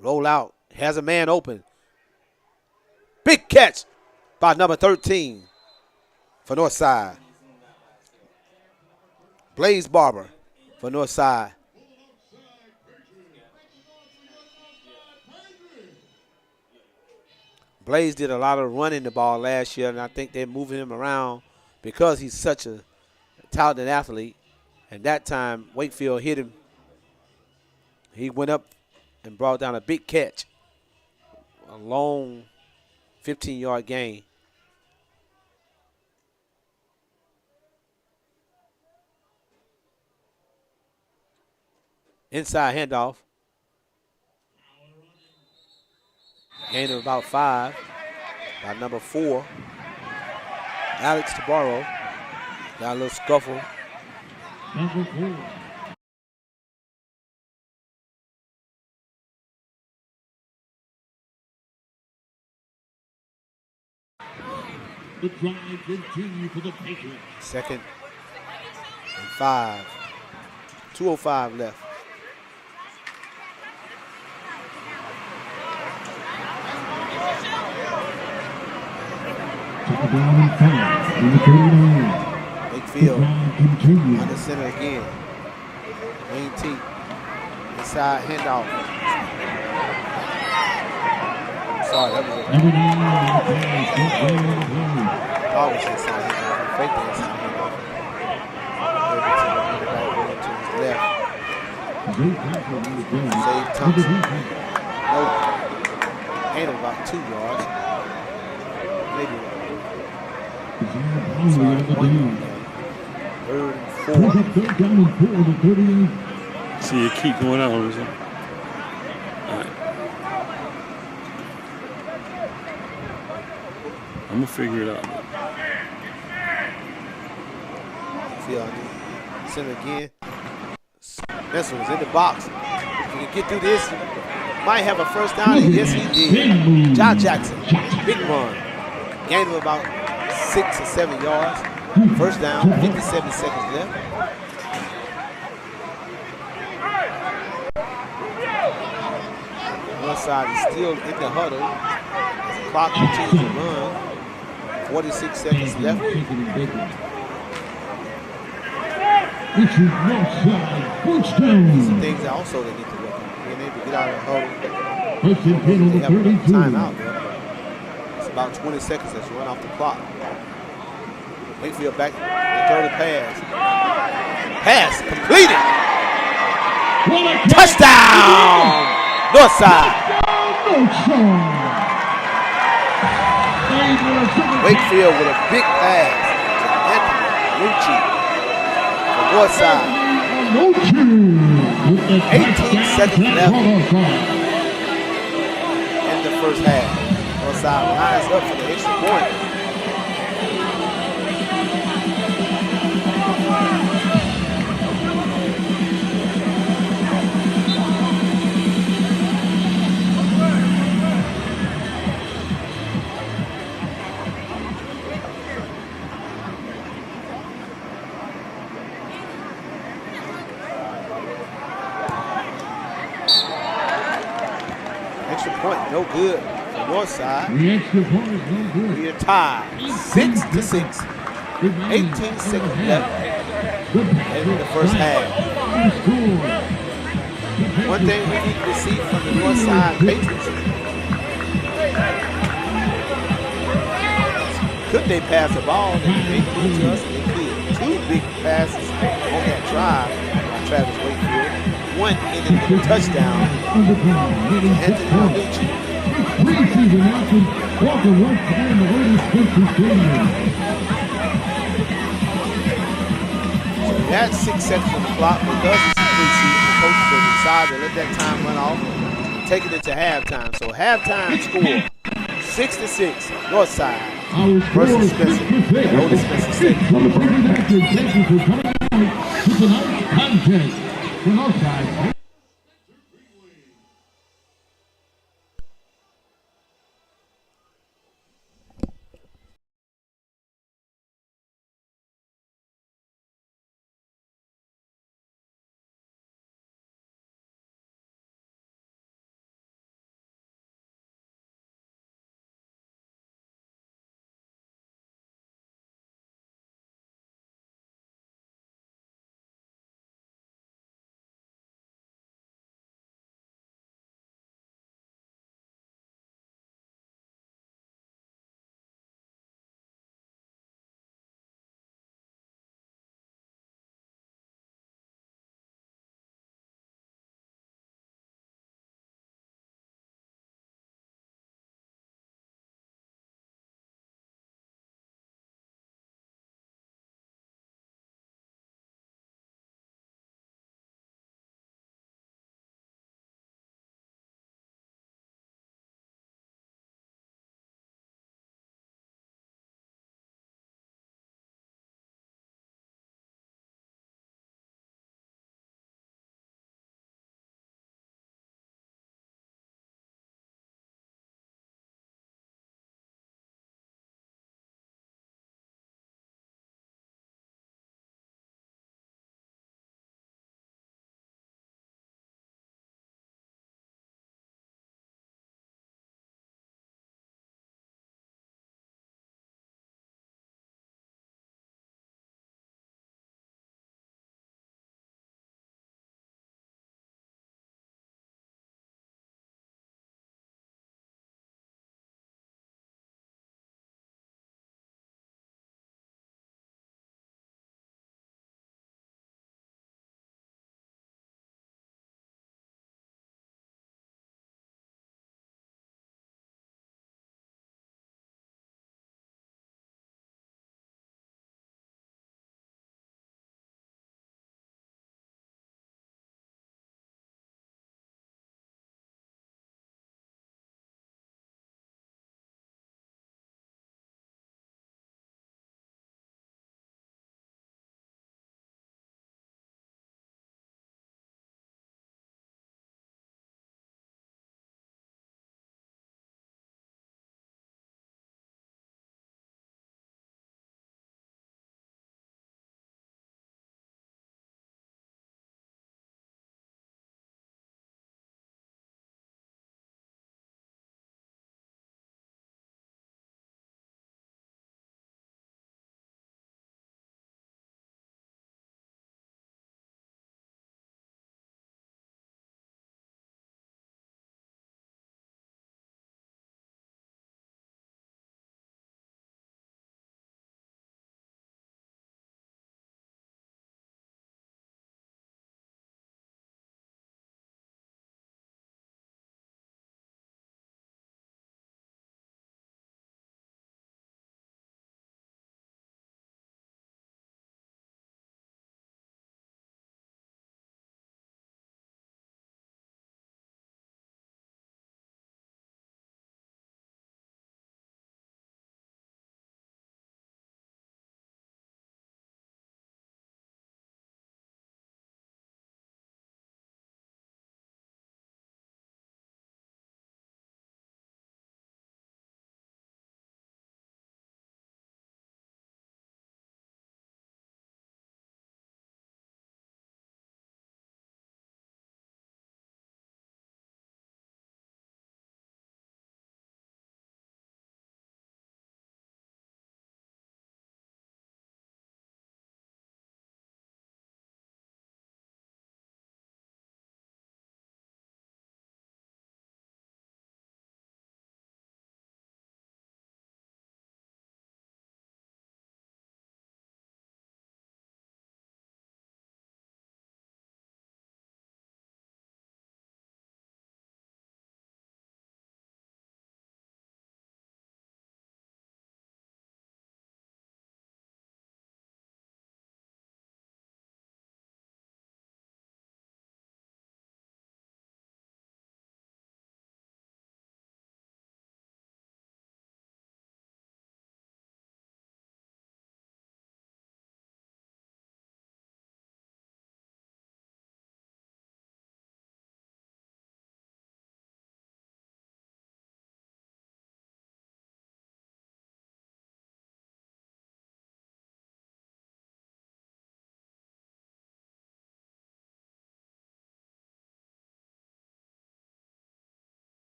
Roll out, has a man open. Big catch by number 13 for Northside. Blaze Barber for Northside. Blaze did a lot of running the ball last year, and I think they're moving him around because he's such a talented athlete. And that time, Wakefield hit him. He went up and brought down a big catch, a long 15-yard gain. Inside handoff. Gain of about 5 by number 4. Alex Tabarro. Got a little scuffle. Number 4. The drive continues for the Patriots. 2nd and 5. 2:05 left. Second down and 5. Number 39. Wakefield Continue. under center again. Wayne T. Inside handoff. Sorry, that was Number 9. always inside handoff. Fake the inside handoff. Over to his left. Save Thompson. Nope. Gain of about 2 yards. Maybe. Sorry, 1 yard. 3rd and 4. See it keep going out, is it? All right. I'm gonna figure it out. Field center again. Spencer was in the box. If he can get through this, might have a first down. And yes, he did. John Jackson, big run. Gain of about 6 or 7 yards. First down, 57 seconds left. NorthSide is still in the huddle. As the clock continues to run. 46 seconds left. It's NorthSide first down. These are things that also they need to work on. Being able to get out of the huddle. First and 10 on They the have a 32. timeout there. It's about 20 seconds that's run off the clock. Wakefield back to throw the pass. Pass completed. Touchdown! NorthSide. Wakefield with a big pass to Anthony Lucci for NorthSide. 18 seconds left in the first half. NorthSide lines up for the extra point. Extra point, no good for NorthSide. The extra point is no good. We are tied 6-6. 18 seconds left in the first half. One thing we need to see from the NorthSide Patriots, could they pass the ball? They could to us, they could. 2 big passes on that drive by Travis Wakefield. One ended with a touchdown. Anthony Lucci. Preseason action. Welcome once again to Otis Spencer Stadium. So we had 6 seconds on the clock because it's preseason. The coaches have decided to let that time run off and take it into halftime. So halftime score 6-6. NorthSide versus Spencer. Otis Spencer Stadium. On the first action, thank you for coming out to tonight's contest. For NorthSide.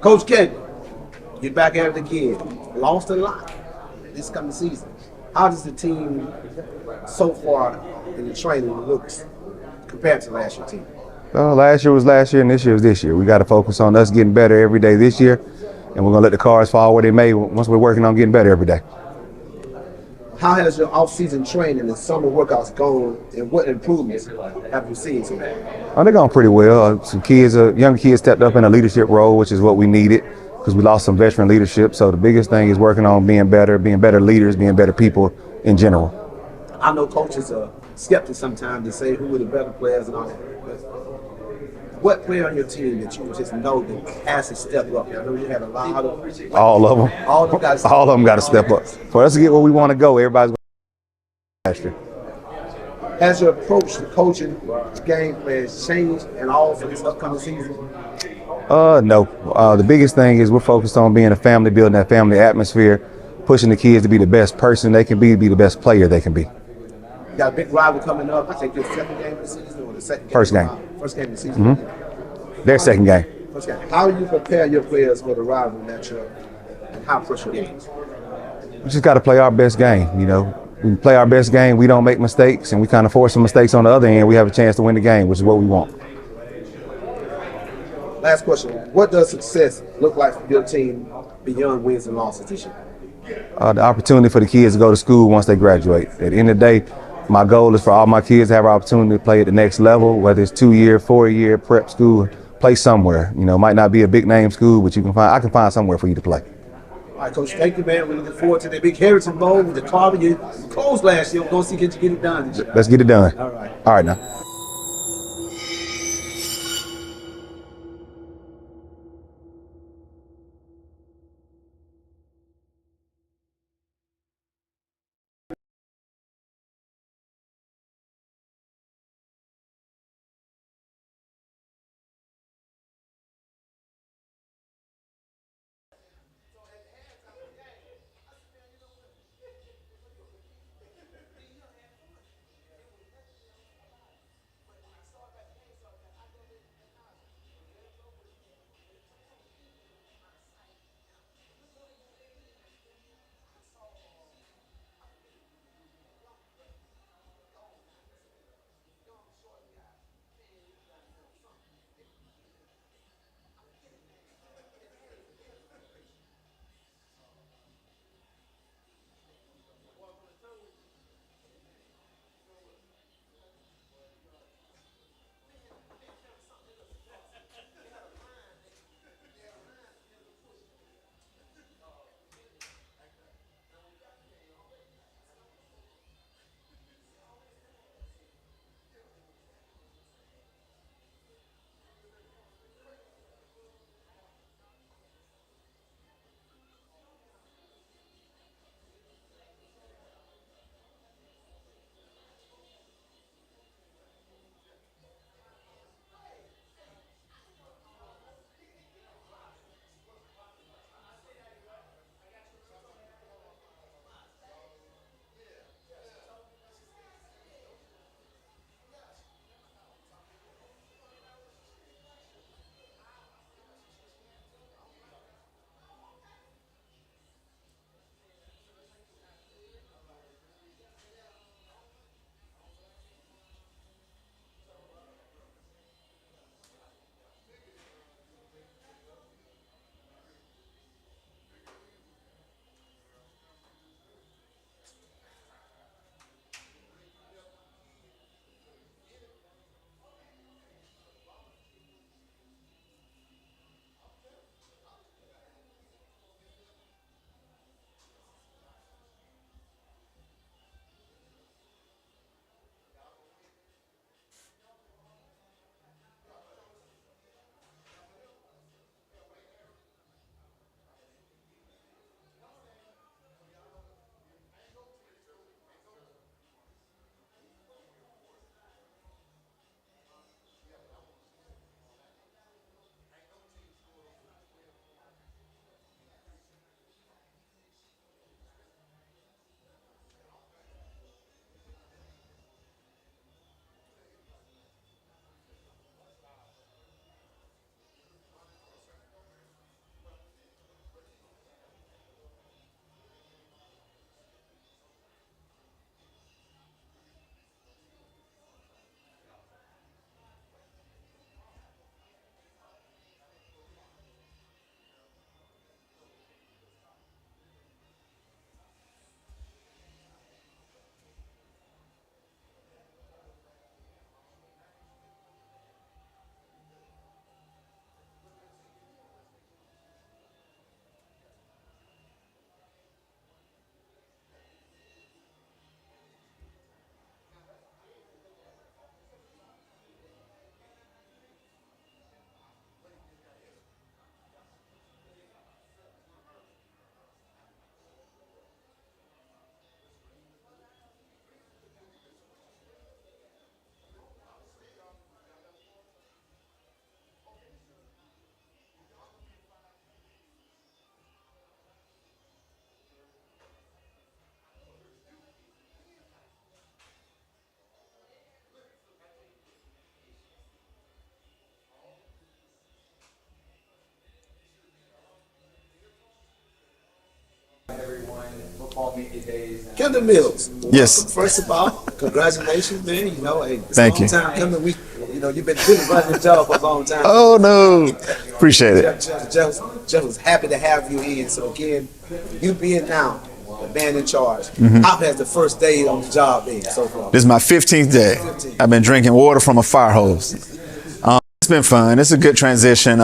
Coach Ken, you're back at it again. Lost a lot this coming season. How does the team so far in the training looks compared to last year's team? Last year was last year and this year was this year. We got to focus on us getting better every day this year, and we're going to let the cards fall where they may once we're working on getting better every day. How has your off-season training and summer workouts gone, and what improvements have you seen so far? Oh, they're going pretty well. Some kids, younger kids stepped up in a leadership role, which is what we needed because we lost some veteran leadership. So the biggest thing is working on being better leaders, being better people in general. I know coaches are skeptical sometimes to say who are the better players and all that. But what player on your team that you just know that has to step up? I know you had a lot of... All of them. All of them got to step up. All of them got to step up. For us to get where we want to go, everybody's going to last year. Has your approach to coaching game plans changed and all for this upcoming season? No. The biggest thing is we're focused on being a family, building that family atmosphere, pushing the kids to be the best person they can be the best player they can be. You got a big rival coming up. I think your second game of the season or the second game? First game. First game of the season. Mm-hmm. Their second game. First game. How do you prepare your players for the rival matchup and how pressure games? We just got to play our best game, you know. We play our best game, we don't make mistakes, and we kind of force some mistakes on the other end. We have a chance to win the game, which is what we want. Last question. What does success look like for your team beyond wins and losses this year? The opportunity for the kids to go to school once they graduate. At the end of the day, my goal is for all my kids to have an opportunity to play at the next level, whether it's 2-year, 4-year, prep school, play somewhere. You know, it might not be a big name school, but I can find somewhere for you to play. All right, Coach, thank you, man. We're looking forward to the big Heritage Bowl with the Carver. You closed last year. We're going to see if you get it done this year. Let's get it done. All right. All right, now. Kendall Mills. Yes. Welcome, first of all, congratulations, man. You know, hey, it's Thank a long you. time coming. You've been running the job for a long time. Oh, no. Appreciate it. Jeff was happy to have you in. So again, you being now the man in charge, how has the first day on the job been so far? This is my 15th day. I've been drinking water from a fire hose. It's been fun. It's a good transition.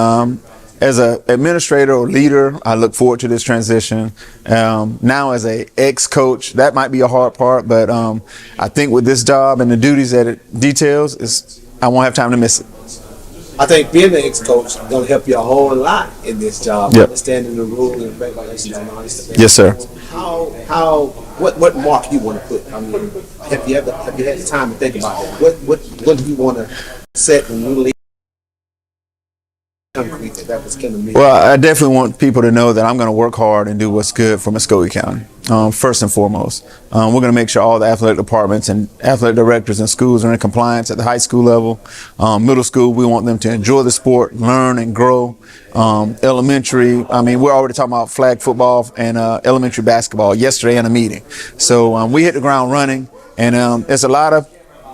As an administrator or leader, I look forward to this transition. Now as a ex-coach, that might be a hard part, but I think with this job and the duties that it details, I won't have time to miss it. I think being an ex-coach is going to help you a whole lot in this job, Yep. understanding the rules and regulations and all this stuff. Yes, sir. What mark you want to put? I mean, have you had the time to think about that? What do you want to set when you leave? That was kind of me. Well, I definitely want people to know that I'm going to work hard and do what's good for Muskogee County. First and foremost, we're going to make sure all the athletic departments and athletic directors in schools are in compliance at the high school level. Middle school, we want them to enjoy the sport, learn and grow. Elementary, I mean, we're already talking about flag football and elementary basketball yesterday in a meeting. So we hit the ground running, and it's a lot of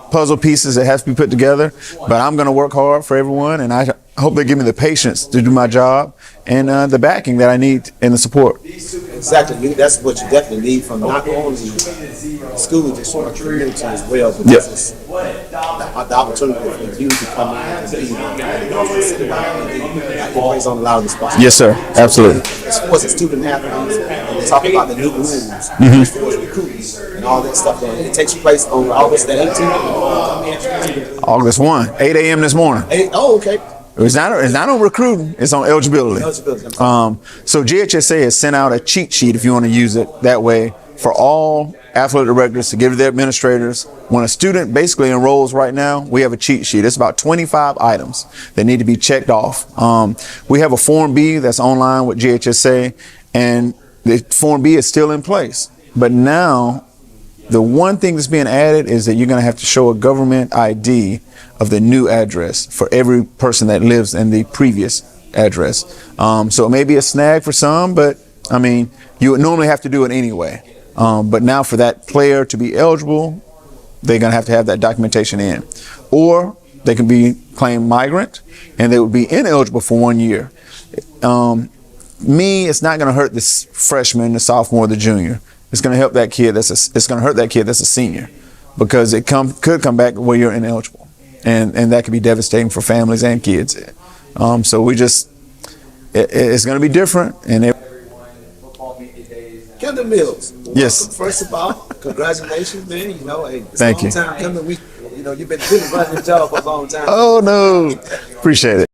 puzzle pieces that has to be put together, but I'm going to work hard for everyone, and I hope they give me the patience to do my job and the backing that I need and the support. Exactly. That's what you definitely need from not only the school, just from the community as well, but Yep. it's the opportunity for you to come in and be always on a lot of responsibility. Yes, sir. Absolutely. As far as the student athletes, and they talk about the new rules as far as recruiting and all that stuff. It takes place on August the 18th. August 1, 8 a.m. this morning. Oh, okay. It's not on recruiting, it's on eligibility. So GHSA has sent out a cheat sheet, if you want to use it that way, for all athletic directors to give to their administrators. When a student basically enrolls right now, we have a cheat sheet. It's about 25 items that need to be checked off. We have a Form B that's online with GHSA, and the Form B is still in place. But now, the one thing that's being added is that you're going to have to show a government ID of the new address for every person that lives in the previous address. So it may be a snag for some, but I mean, you would normally have to do it anyway. But now for that player to be eligible, they're going to have that documentation in. Or they can be claimed migrant, and they would be ineligible for 1 year. It's not going to hurt this freshman, the sophomore, the junior. It's going to help that kid. It's going to hurt that kid that's a senior, because it could come back where you're ineligible, and that could be devastating for families and kids. So it's going to be different. And Kendall Mills. Yes. Welcome, first of all, congratulations, man. You know, hey, it's Thank a long time coming. You've been running the job for a long time. Oh, no. Appreciate it.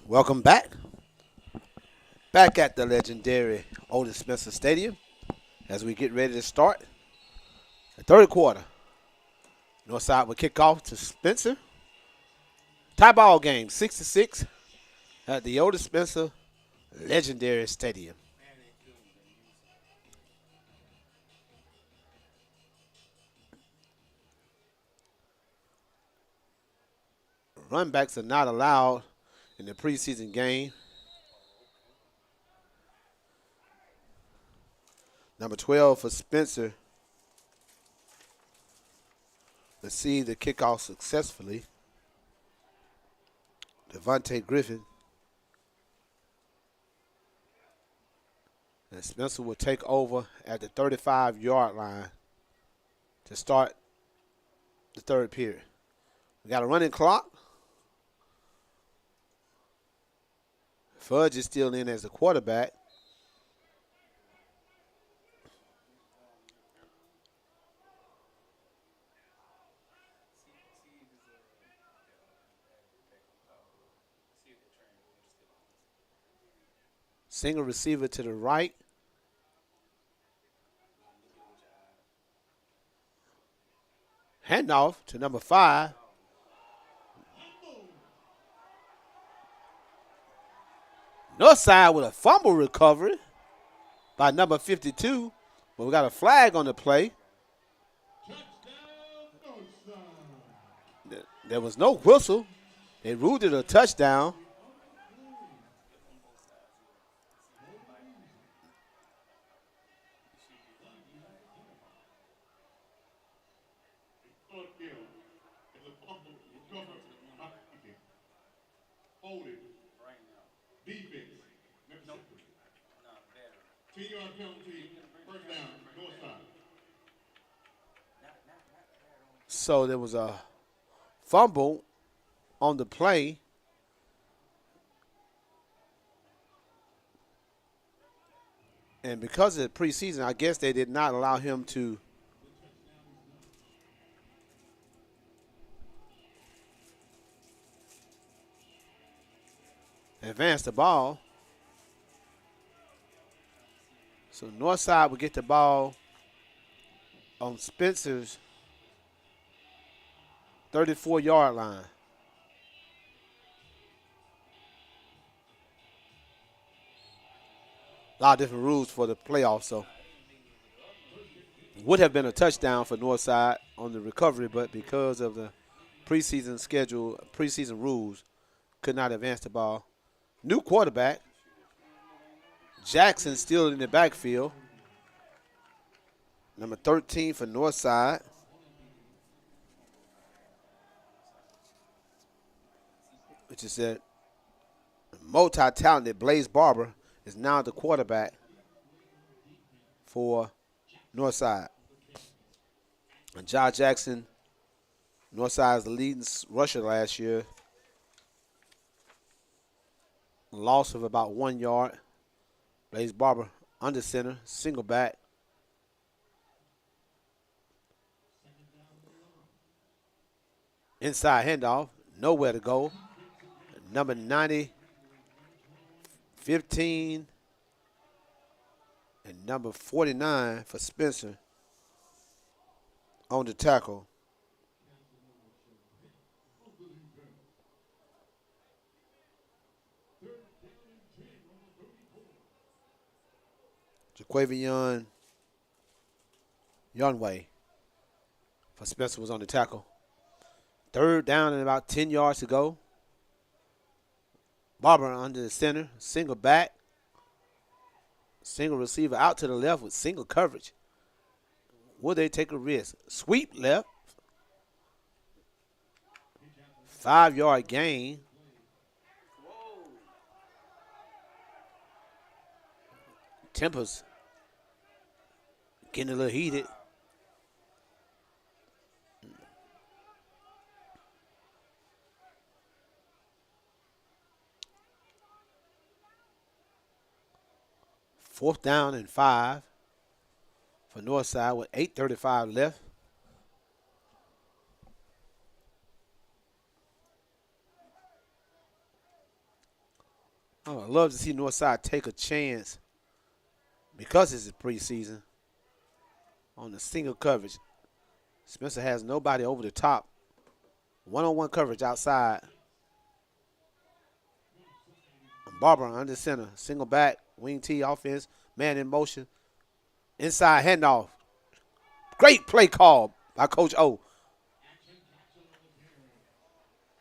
Welcome back. Back at the legendary Otis Spencer Stadium as we get ready to start the third quarter. Northside will kick off to Spencer. Tie ball game, 6-6 at the Otis Spencer legendary stadium. Runbacks are not allowed in the preseason game. Number 12 for Spencer received the kickoff successfully. Devontae Griffin. And Spencer will take over at the 35-yard line to start the third period. We got a running clock. Fudge is still in as the quarterback. Single receiver to the right. Handoff to number 5. Northside with a fumble recovery by number 52. But we got a flag on the play. There was no whistle. They ruled it a touchdown. Defense, Mississippi. 10-yard penalty, first down, Northside. So there was a fumble on the play. And because of the preseason, I guess they did not allow him to advance the ball. So Northside will get the ball on Spencer's 34-yard line. A lot of different rules for the playoffs, so would have been a touchdown for Northside on the recovery, but because of the preseason schedule, preseason rules, could not advance the ball. New quarterback. Jackson still in the backfield. Number 13 for Northside. Which is that multi-talented Blaze Barber is now the quarterback for Northside. And Josh Jackson, Northside's leading rusher last year. Loss of about 1 yard. Blaze Barber under center, single back. Inside handoff, nowhere to go. Number 90, 15, and number 49 for Spencer on the tackle. Jaquavion Yonway for Spencer was on the tackle. Third down and about 10 yards to go. Barber under the center, single back. Single receiver out to the left with single coverage. Will they take a risk? Sweep left. 5-yard gain. Tempers getting a little heated. Fourth down and 5 for Northside with 8:35 left. Oh, I love to see Northside take a chance because it's a preseason on the single coverage. Spencer has nobody over the top. One-on-one coverage outside. Barber under center. Single back, wing T offense, man in motion. Inside handoff. Great play call by Coach O.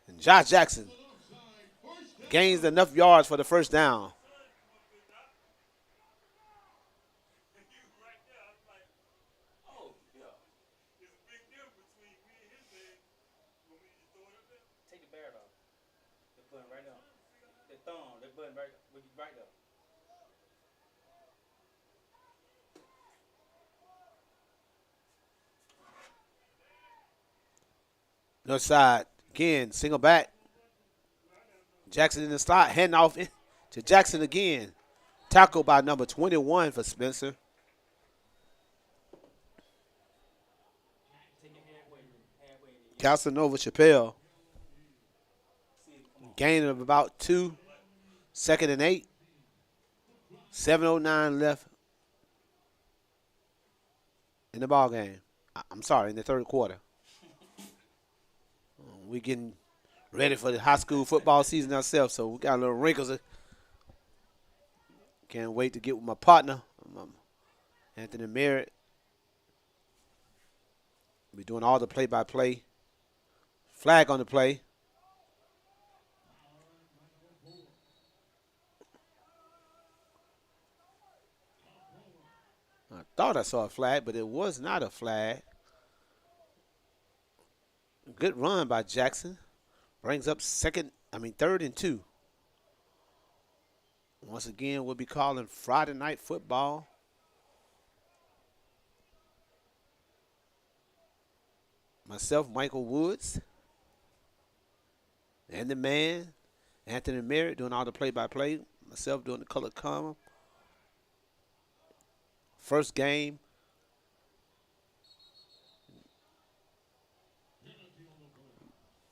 And Josh Jackson gains enough yards for the first down. Take the bear off. The button right now. The thumb, the button right there. North side, again, single back. Jackson in the slot, hand off to Jackson again. Tackle by number 21 for Spencer. Casanova Chappelle. Gain of about 2. 2nd and 8. 7:09 left in the ball game. I'm sorry, in the third quarter. We're getting ready for the high school football season ourselves, so we got a little wrinkles. Can't wait to get with my partner, Anthony Merritt. We're doing all the play-by-play. Flag on the play. I thought I saw a flag, but it was not a flag. Good run by Jackson. Brings up 3rd and 2. Once again, we'll be calling Friday night football. Myself, Michael Woods, and the man, Anthony Merritt, doing all the play-by-play. Myself doing the color column. First game.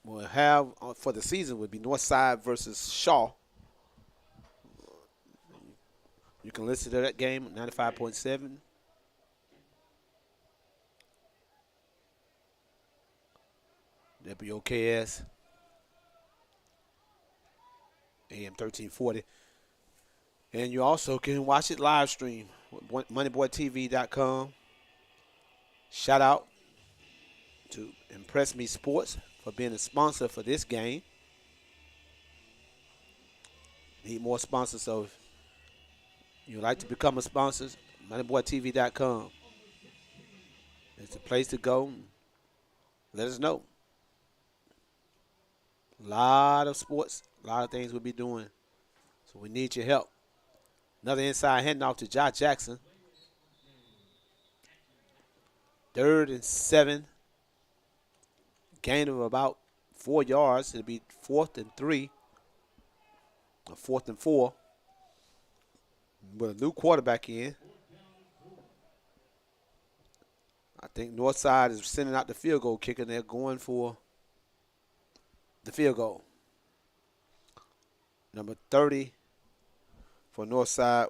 We'll have for the season would be Northside versus Shaw. You can listen to that game, 95.7. WOKS, AM 1340. And you also can watch it live stream with MoneyBoyTv.com. Shout out to Impress Me Sports for being a sponsor for this game. Need more sponsors, so if you'd like to become a sponsor, MoneyBoyTV.com. It's the place to go. Let us know. A lot of sports, a lot of things we'll be doing. So we need your help. Another inside handoff to Josh Jackson. 3rd and 7. Gain of about 4 yards. It'll be 4th and 3. Or 4th and 4. With a new quarterback in. I think Northside is sending out the field goal kicker. They're going for the field goal. Number 30 for Northside.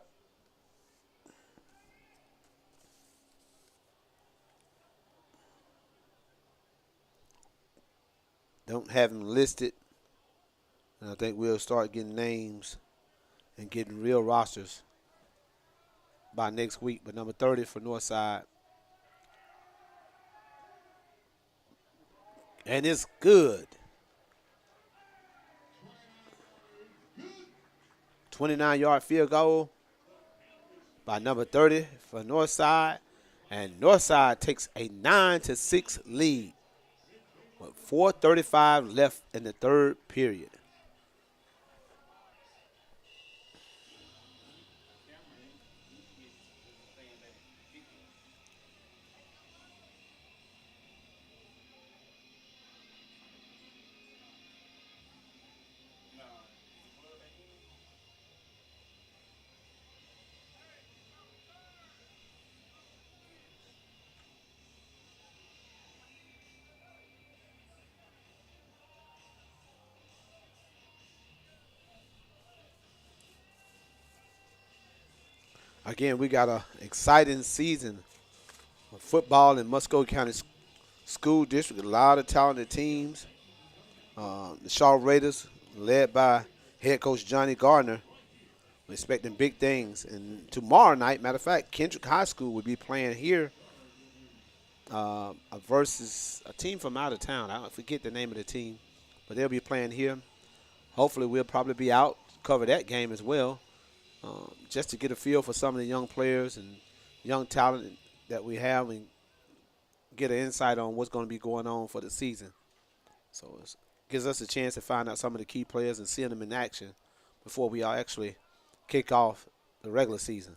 Don't have him listed. And I think we'll start getting names and getting real rosters by next week. But number 30 for Northside. And it's good. 29-yard field goal by number 30 for Northside. And Northside takes a 9-6 lead with 4:35 left in the third period. Again, we got an exciting season of football in Muscoe County School District. A lot of talented teams. The Shaw Raiders, led by head coach Johnny Gardner, we're expecting big things. And tomorrow night, matter of fact, Kendrick High School will be playing here versus a team from out of town. I forget the name of the team, but they'll be playing here. Hopefully, we'll probably be out to cover that game as well, just to get a feel for some of the young players and young talent that we have and get an insight on what's going to be going on for the season. So it gives us a chance to find out some of the key players and see them in action before we all actually kick off the regular season.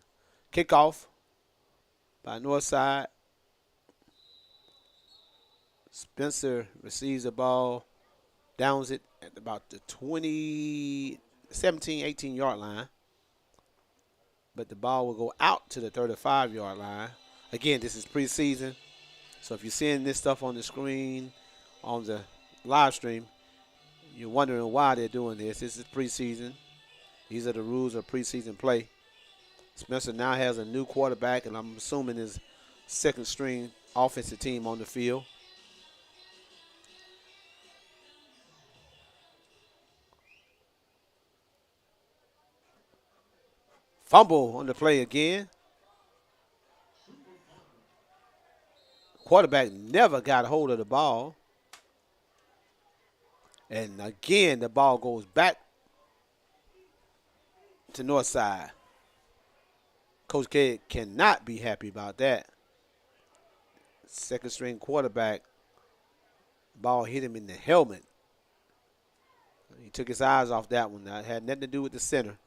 Kickoff by NorthSide. Spencer receives the ball, downs it at about the 17, 18-yard line. But the ball will go out to the 35-yard line. Again, this is preseason. So if you're seeing this stuff on the screen, on the live stream, you're wondering why they're doing this. This is preseason. These are the rules of preseason play. Spencer now has a new quarterback, and I'm assuming his second-string offensive team on the field. Fumble on the play again. Quarterback never got a hold of the ball. And again, the ball goes back to Northside. Coach K cannot be happy about that. Second string quarterback, ball hit him in the helmet. He took his eyes off that one. That had nothing to do with the center.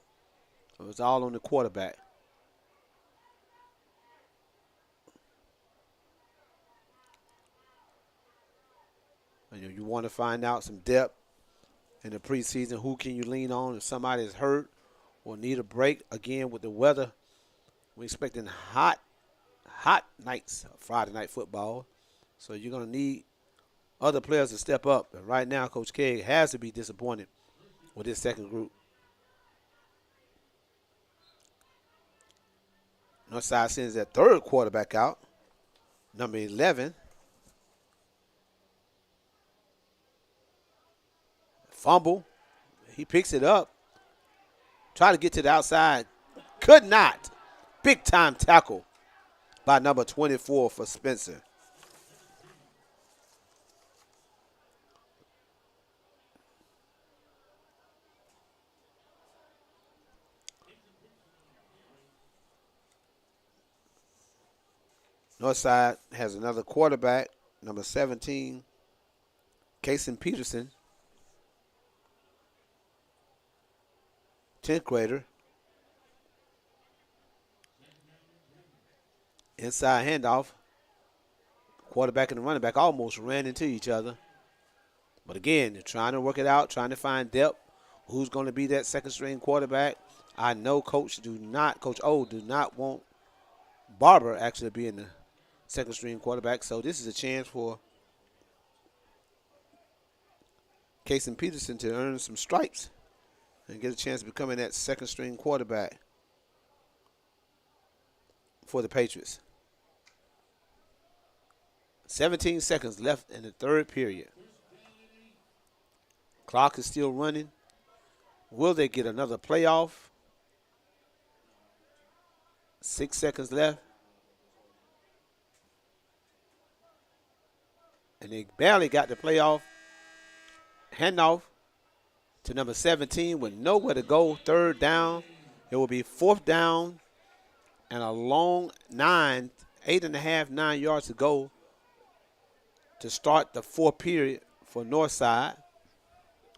It was all on the quarterback. And you want to find out some depth in the preseason. Who can you lean on if somebody is hurt or need a break? Again, with the weather, we're expecting hot nights of Friday night football. So you're going to need other players to step up. And right now, Coach K has to be disappointed with his second group. Northside sends that third quarterback out, number 11. Fumble. He picks it up. Try to get to the outside. Could not. Big time tackle by number 24 for Spencer. Northside has another quarterback, number 17, Kason Peterson, 10th grader. Inside handoff. Quarterback and the running back almost ran into each other. But again, they're trying to work it out, trying to find depth. Who's going to be that second string quarterback? I know Coach O do not want Barber actually being the second string quarterback. So this is a chance for Kason Peterson to earn some stripes and get a chance of becoming that second string quarterback for the Patriots. 17 seconds left in the third period. Clock is still running. Will they get another playoff? 6 seconds left. And they barely got the playoff. Handoff to number 17 with nowhere to go. Third down. It will be fourth down and a long 8.5, 9 yards to go to start the fourth period for Northside.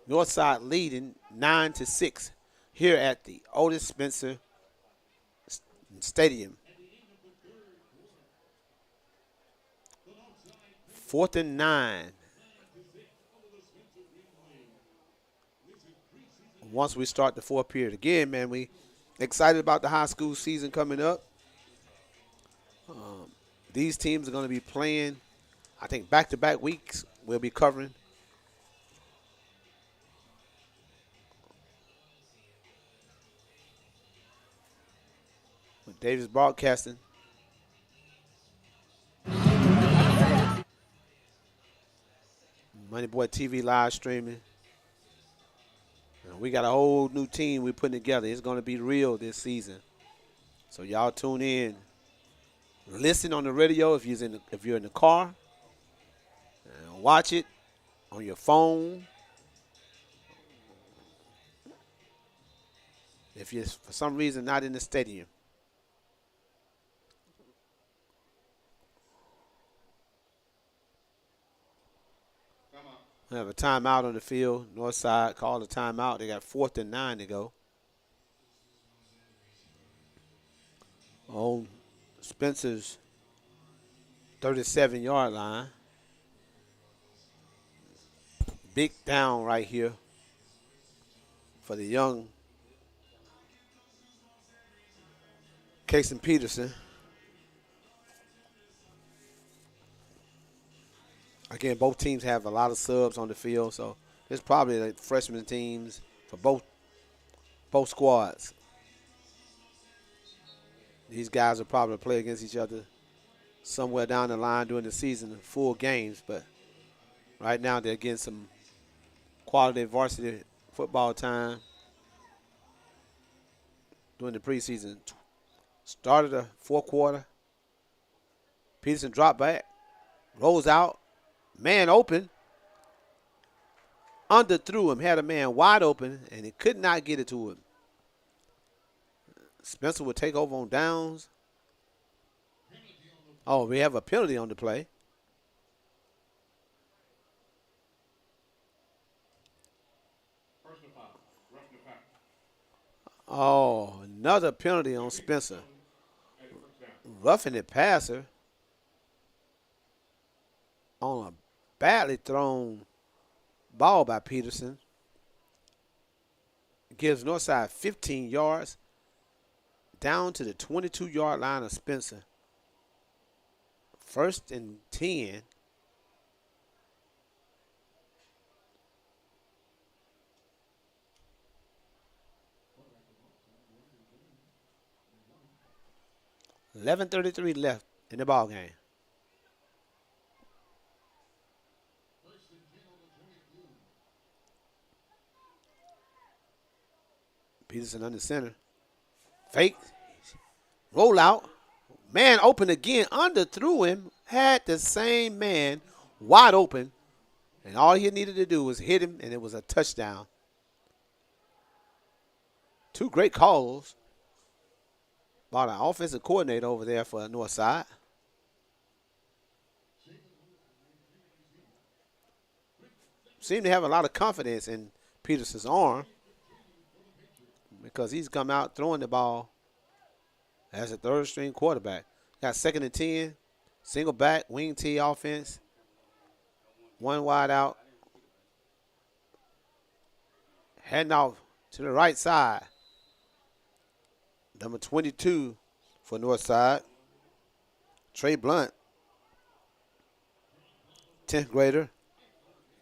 Northside leading 9-6 here at the Otis Spencer Stadium. 4th and 9. Once we start the fourth period. Again, man, we excited about the high school season coming up. These teams are going to be playing, I think, back-to-back weeks. We'll be covering. Davis Broadcasting. MoneyBoyTv live streaming. And we got a whole new team we're putting together. It's going to be real this season. So y'all tune in. Listen on the radio if you're in the car. And watch it on your phone. If you're for some reason not in the stadium. We have a timeout on the field. Northside called a timeout. They got 4th and 9 to go. On Spencer's 37-yard line. Big down right here for the young Casey Peterson. Again, both teams have a lot of subs on the field, so it's probably like freshman teams for both squads. These guys will probably play against each other somewhere down the line during the season, full games, but right now they're getting some quality varsity football time during the preseason. Started the 4th quarter. Peterson dropped back, rolls out. Man open, underthrew him, had a man wide open, and he could not get it to him. Spencer would take over on downs. Oh, we have a penalty on the play. Oh, another penalty on Spencer. Roughing the passer on a badly thrown ball by Peterson. Gives Northside 15 yards down to the 22-yard line of Spencer. 1st and 10. $11:33 left in the ball game. Peterson under center. Fake. Roll out. Man open again. Underthrew him. Had the same man wide open. And all he needed to do was hit him, and it was a touchdown. 2 great calls by the offensive coordinator over there for Northside. Seem to have a lot of confidence in Peterson's arm, because he's come out throwing the ball as a 3rd-string quarterback. Got 2nd and 10, single back, wing T offense, 1 wide out. Heading off to the right side. Number 22 for Northside, Trey Blunt, 10th grader,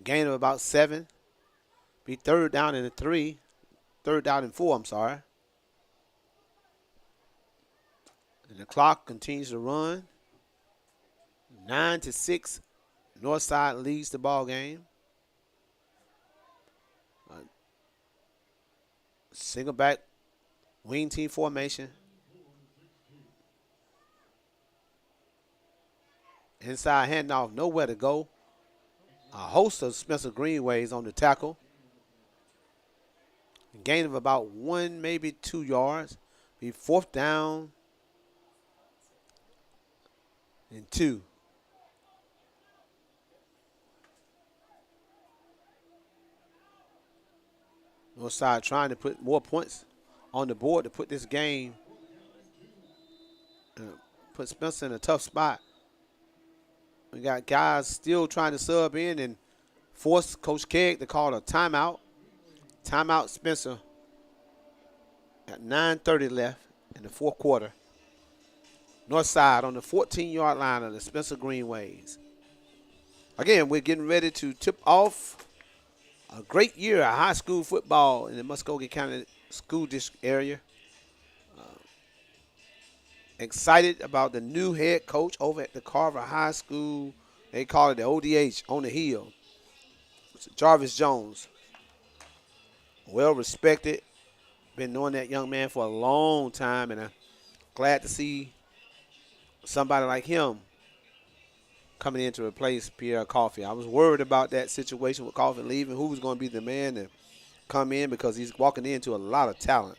gain of about 7. Be 3rd down and 3. 3rd down and 4, I'm sorry. And the clock continues to run. 9-6. Northside leads the ball game. Single back, wing team formation. Inside handoff, nowhere to go. A host of Spencer Greenwaves on the tackle. Gain of about 1, maybe 2 yards. Be 4th down and 2. Northside trying to put more points on the board to put this game, put Spencer in a tough spot. We got guys still trying to sub in and force Coach Kegg to call a timeout. Timeout Spencer. Got 9:30 left in the 4th quarter. Northside on the 14-yard line of the Spencer Greenwaves. Again, we're getting ready to tip off a great year of high school football in the Muskogee County School District area. excited about the new head coach over at the Carver High School. They call it the ODH, on the hill. It's Jarvis Jones. Well respected. Been knowing that young man for a long time, and I'm glad to see somebody like him coming in to replace Pierre Coffey. I was worried about that situation with Coffey leaving. Who was going to be the man to come in, because he's walking into a lot of talent.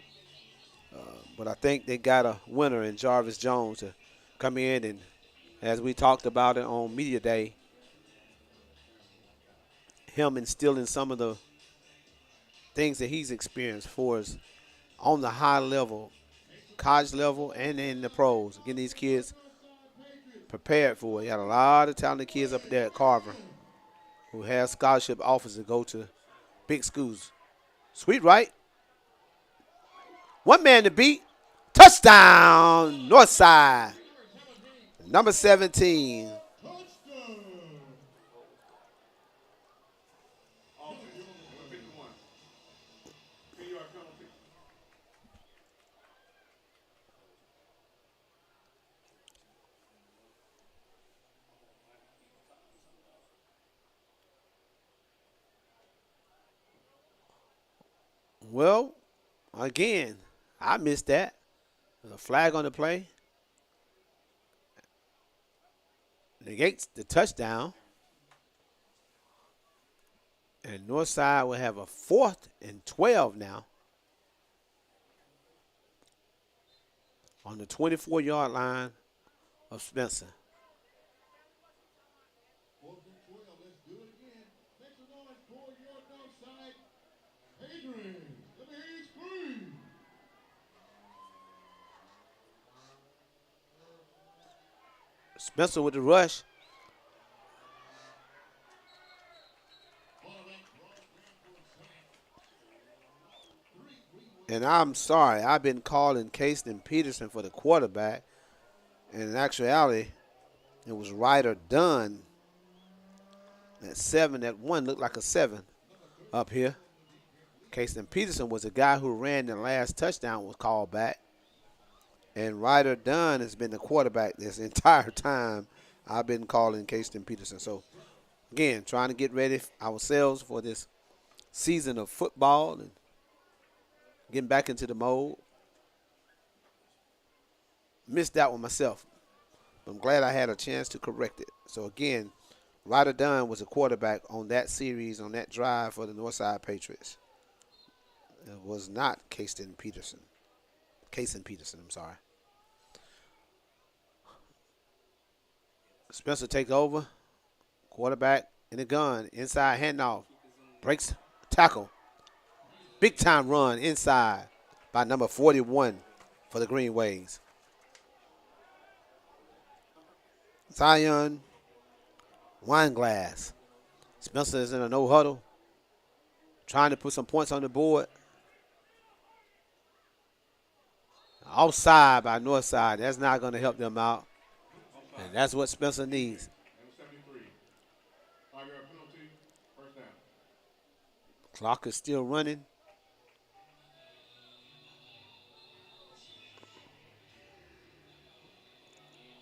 But I think they got a winner in Jarvis Jones to come in, and as we talked about it on Media Day, him instilling some of the things that he's experienced for us on the high level, college level, and in the pros, getting these kids prepared for it. He had a lot of talented kids up there at Carver who have scholarship offers to go to big schools. Sweet right. One man to beat. Touchdown, Northside. Number 17. Well, again, I missed that. There's a flag on the play. Negates the touchdown. And Northside will have a 4th and 12 now. On the 24-yard line of Spencer. Spencer with the rush. And I'm sorry, I've been calling Caston Peterson for the quarterback. And in actuality, it was Ryder Dunn. That 7, that 1 looked like a 7 up here. Caston Peterson was the guy who ran the last touchdown, was called back. And Ryder Dunn has been the quarterback this entire time I've been calling Caston Peterson. So, again, trying to get ready ourselves for this season of football and getting back into the mode. Missed that one myself. But I'm glad I had a chance to correct it. So, again, Ryder Dunn was a quarterback on that series, on that drive for the Northside Patriots. It was not Caston Peterson. I'm sorry. Spencer takes over. Quarterback in the gun. Inside handoff. Breaks tackle. Big time run inside by number 41 for the Greenwaves. Zion Wineglass. Spencer is in a no huddle. Trying to put some points on the board. Offside by Northside. That's not going to help them out. And that's what Spencer needs. Clock is still running.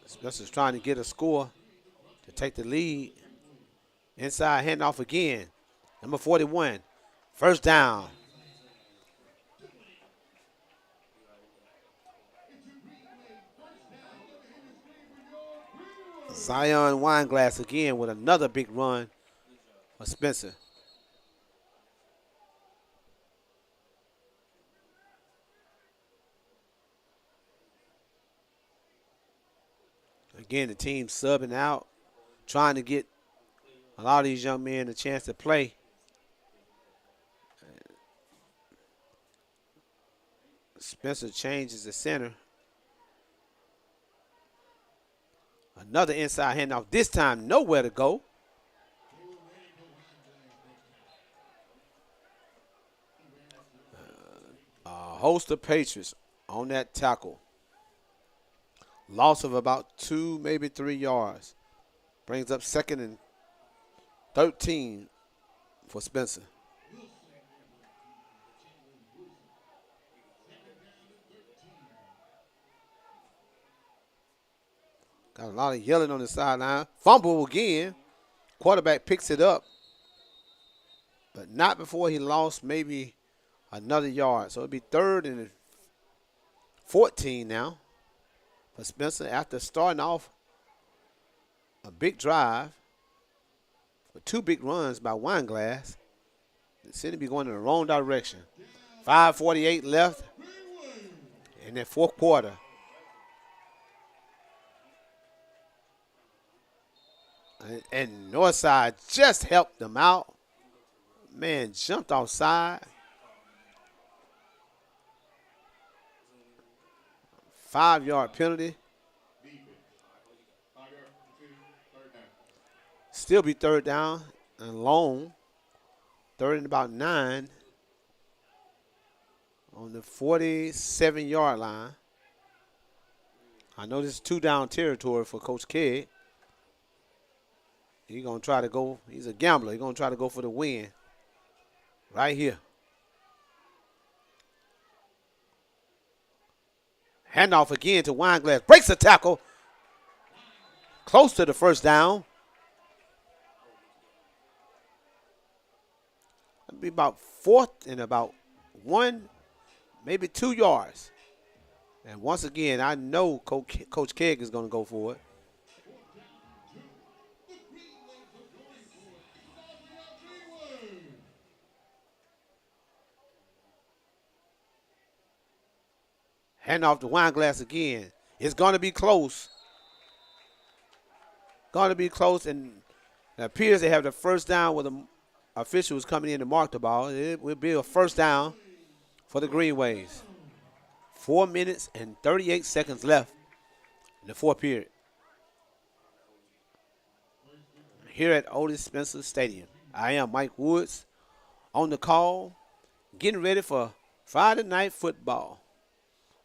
Spencer's trying to get a score to take the lead. Inside handoff again. Number 41. First down. Zion Wineglass again with another big run for Spencer. Again, the team subbing out, trying to get a lot of these young men a chance to play. Spencer changes the center. Another inside handoff. This time, nowhere to go. A host of Patriots on that tackle. Loss of about 2, maybe 3 yards. Brings up 2nd and 13 for Spencer. Got a lot of yelling on the sideline. Fumble again. Quarterback picks it up, but not before he lost maybe another yard. So it'll be 3rd and 14 now for Spencer after starting off a big drive with 2 big runs by Wineglass. They seem to be going in the wrong direction. 5:48 left in that 4th quarter. And Northside just helped them out. Man jumped offside. 5-yard penalty. Still be 3rd down and long. 3rd and about 9 on the 47-yard line. I know this is 2-down territory for Coach Kegg. He's going to try to go. He's a gambler. He's going to try to go for the win right here. Handoff again to Wineglass. Breaks the tackle. Close to the 1st down. That'll be about 4th and about 1, maybe 2 yards. And once again, I know Coach Kegg is going to go for it. Hand off to Wineglass again. It's going to be close. Going to be close, and it appears they have the 1st down with the officials coming in to mark the ball. It will be a 1st down for the Greenwaves. 4 minutes and 38 seconds left in the 4th period. Here at Otis Spencer Stadium. I am Mike Woods on the call, getting ready for Friday night football.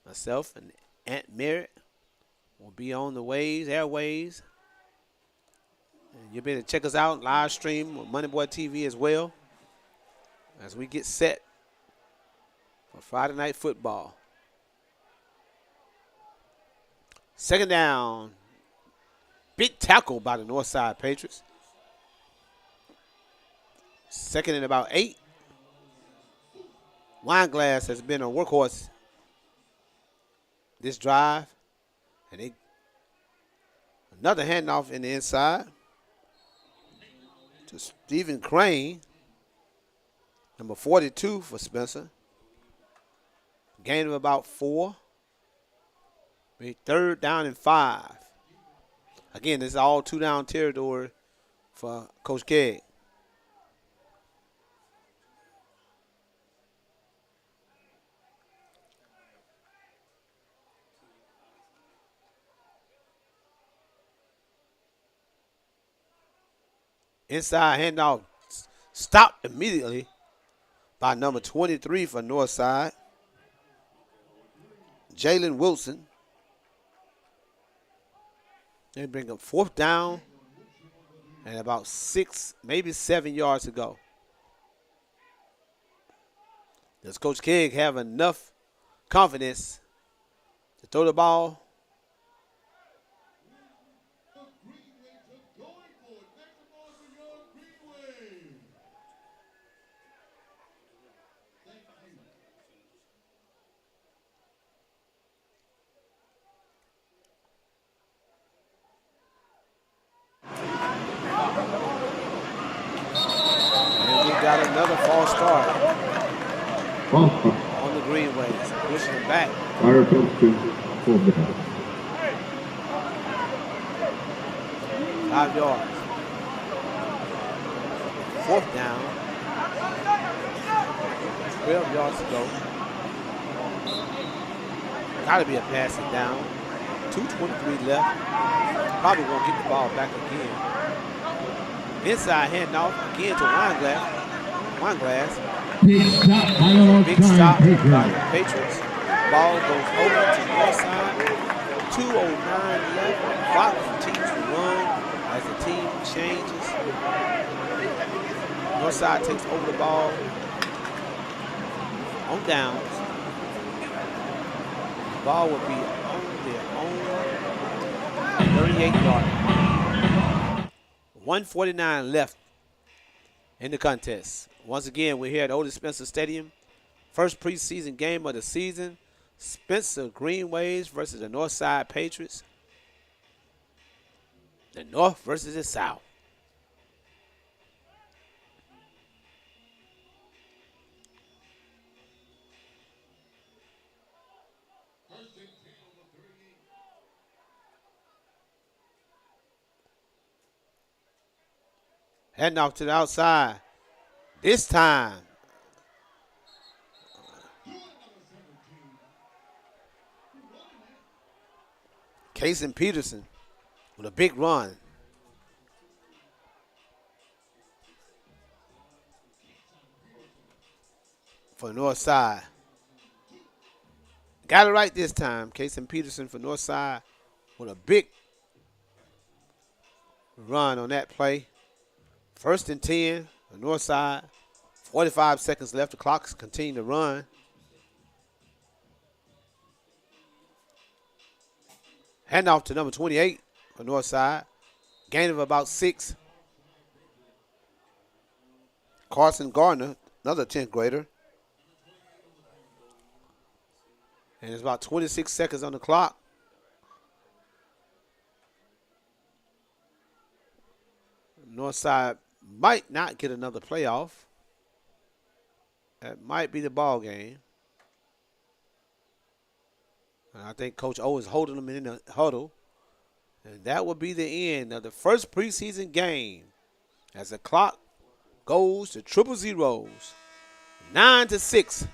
Myself and Aunt Merritt will be on the airways. And you'll be able to check us out live stream on MoneyBoyTv as well as we get set for Friday night football. 2nd down. Big tackle by the Northside Patriots. 2nd and about 8. Wineglass has been a workhorse this drive. And another handoff in the inside to Stephen Crane, number 42 for Spencer. Gain of about 4. 3rd down and 5. Again, this is all 2-down territory for Coach Kegg. Inside handoff stopped immediately by number 23 for Northside, Jalen Wilson. They bring up 4th down and about 6, maybe 7 yards to go. Does Coach Kegg have enough confidence to throw the ball? Got another false start on the Greenwaves. Pushing it back. 5 yards. 4th down. 12 yards to go. Got to be a passing down. 2:23 left. Probably won't get the ball back again. Inside handoff again to Wineglass. Big stop by the Patriots. Ball goes over to the left side. 2:09 left. Clock continues to run as the team changes. Northside takes over the ball on downs. The ball will be on their own 38-yarder. 1:49 left in the contest. Once again, we're here at Otis Spencer Stadium. First preseason game of the season. Spencer Greenwaves versus the NorthSide Patriots. The North versus the South. Heading off to the outside. This time, Casey Peterson with a big run. For Northside. Got it right this time. Casey Peterson for Northside with a big run on that play. 1st and 10 for Northside. 45 seconds left. The clock's continue to run. Handoff to number 28 for Northside. Gain of about 6. Carson Gardner, another 10th grader. And there's about 26 seconds on the clock. Northside might not get another playoff. That might be the ball game. And I think Coach O is holding them in the huddle. And that will be the end of the first preseason game as the clock goes to 0-0. 9-6.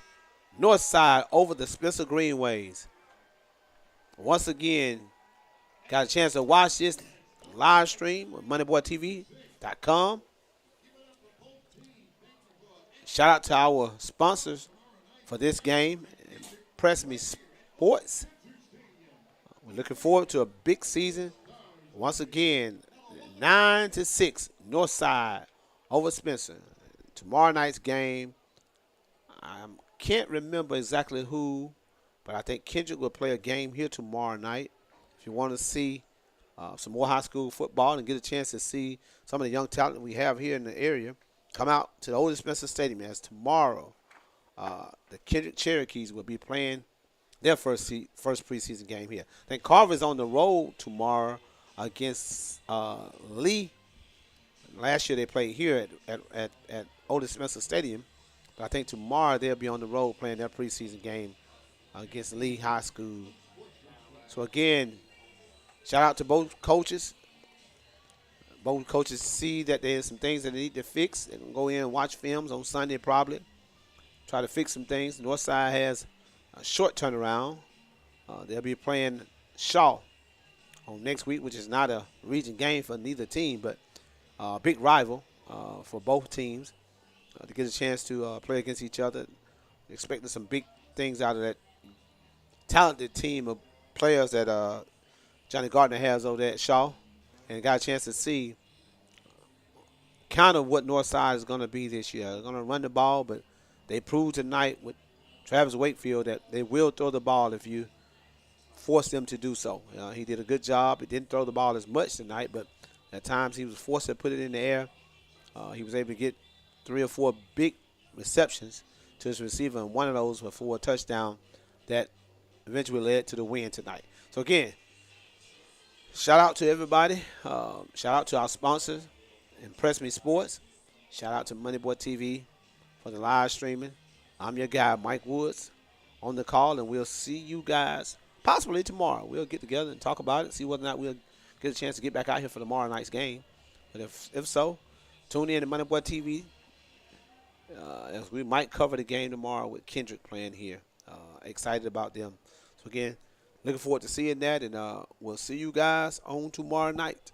Northside over the Spencer Greenwaves. Once again, got a chance to watch this live stream on MoneyBoyTv.com. Shout out to our sponsors for this game, Press Me Sports. We're looking forward to a big season. Once again, 9-6, Northside over Spencer. Tomorrow night's game, I can't remember exactly who, but I think Kendrick will play a game here tomorrow night. If you want to see some more high school football and get a chance to see some of the young talent we have here in the area, come out to the Otis Spencer Stadium as tomorrow the Kendrick Cherokees will be playing their first preseason game here. I think Carver's on the road tomorrow against Lee. Last year they played here at Otis Spencer Stadium. But I think tomorrow they'll be on the road playing their preseason game against Lee High School. So again, shout out to both coaches. Both coaches see that there's some things that they need to fix and go in and watch films on Sunday probably. Try to fix some things. Northside has a short turnaround. They'll be playing Shaw on next week, which is not a region game for neither team, but a big rival for both teams. To get a chance to play against each other. Expecting some big things out of that talented team of players that Johnny Gardner has over there at Shaw. And got a chance to see kind of what Northside is going to be this year. They're going to run the ball, but they proved tonight with Travis Wakefield that they will throw the ball if you force them to do so. He did a good job. He didn't throw the ball as much tonight, but at times he was forced to put it in the air. He was able to get 3 or 4 big receptions to his receiver, and one of those was for a touchdown that eventually led to the win tonight. So, again, shout out to everybody. Shout out to our sponsors, Impress Me Sports. Shout out to MoneyBoyTv for the live streaming. I'm your guy, Mike Woods, on the call, and we'll see you guys possibly tomorrow. We'll get together and talk about it, see whether or not we'll get a chance to get back out here for tomorrow night's game. But if so, tune in to MoneyBoyTV. As we might cover the game tomorrow with Kendrick playing here. Excited about them. So, again, looking forward to seeing that, and we'll see you guys on tomorrow night.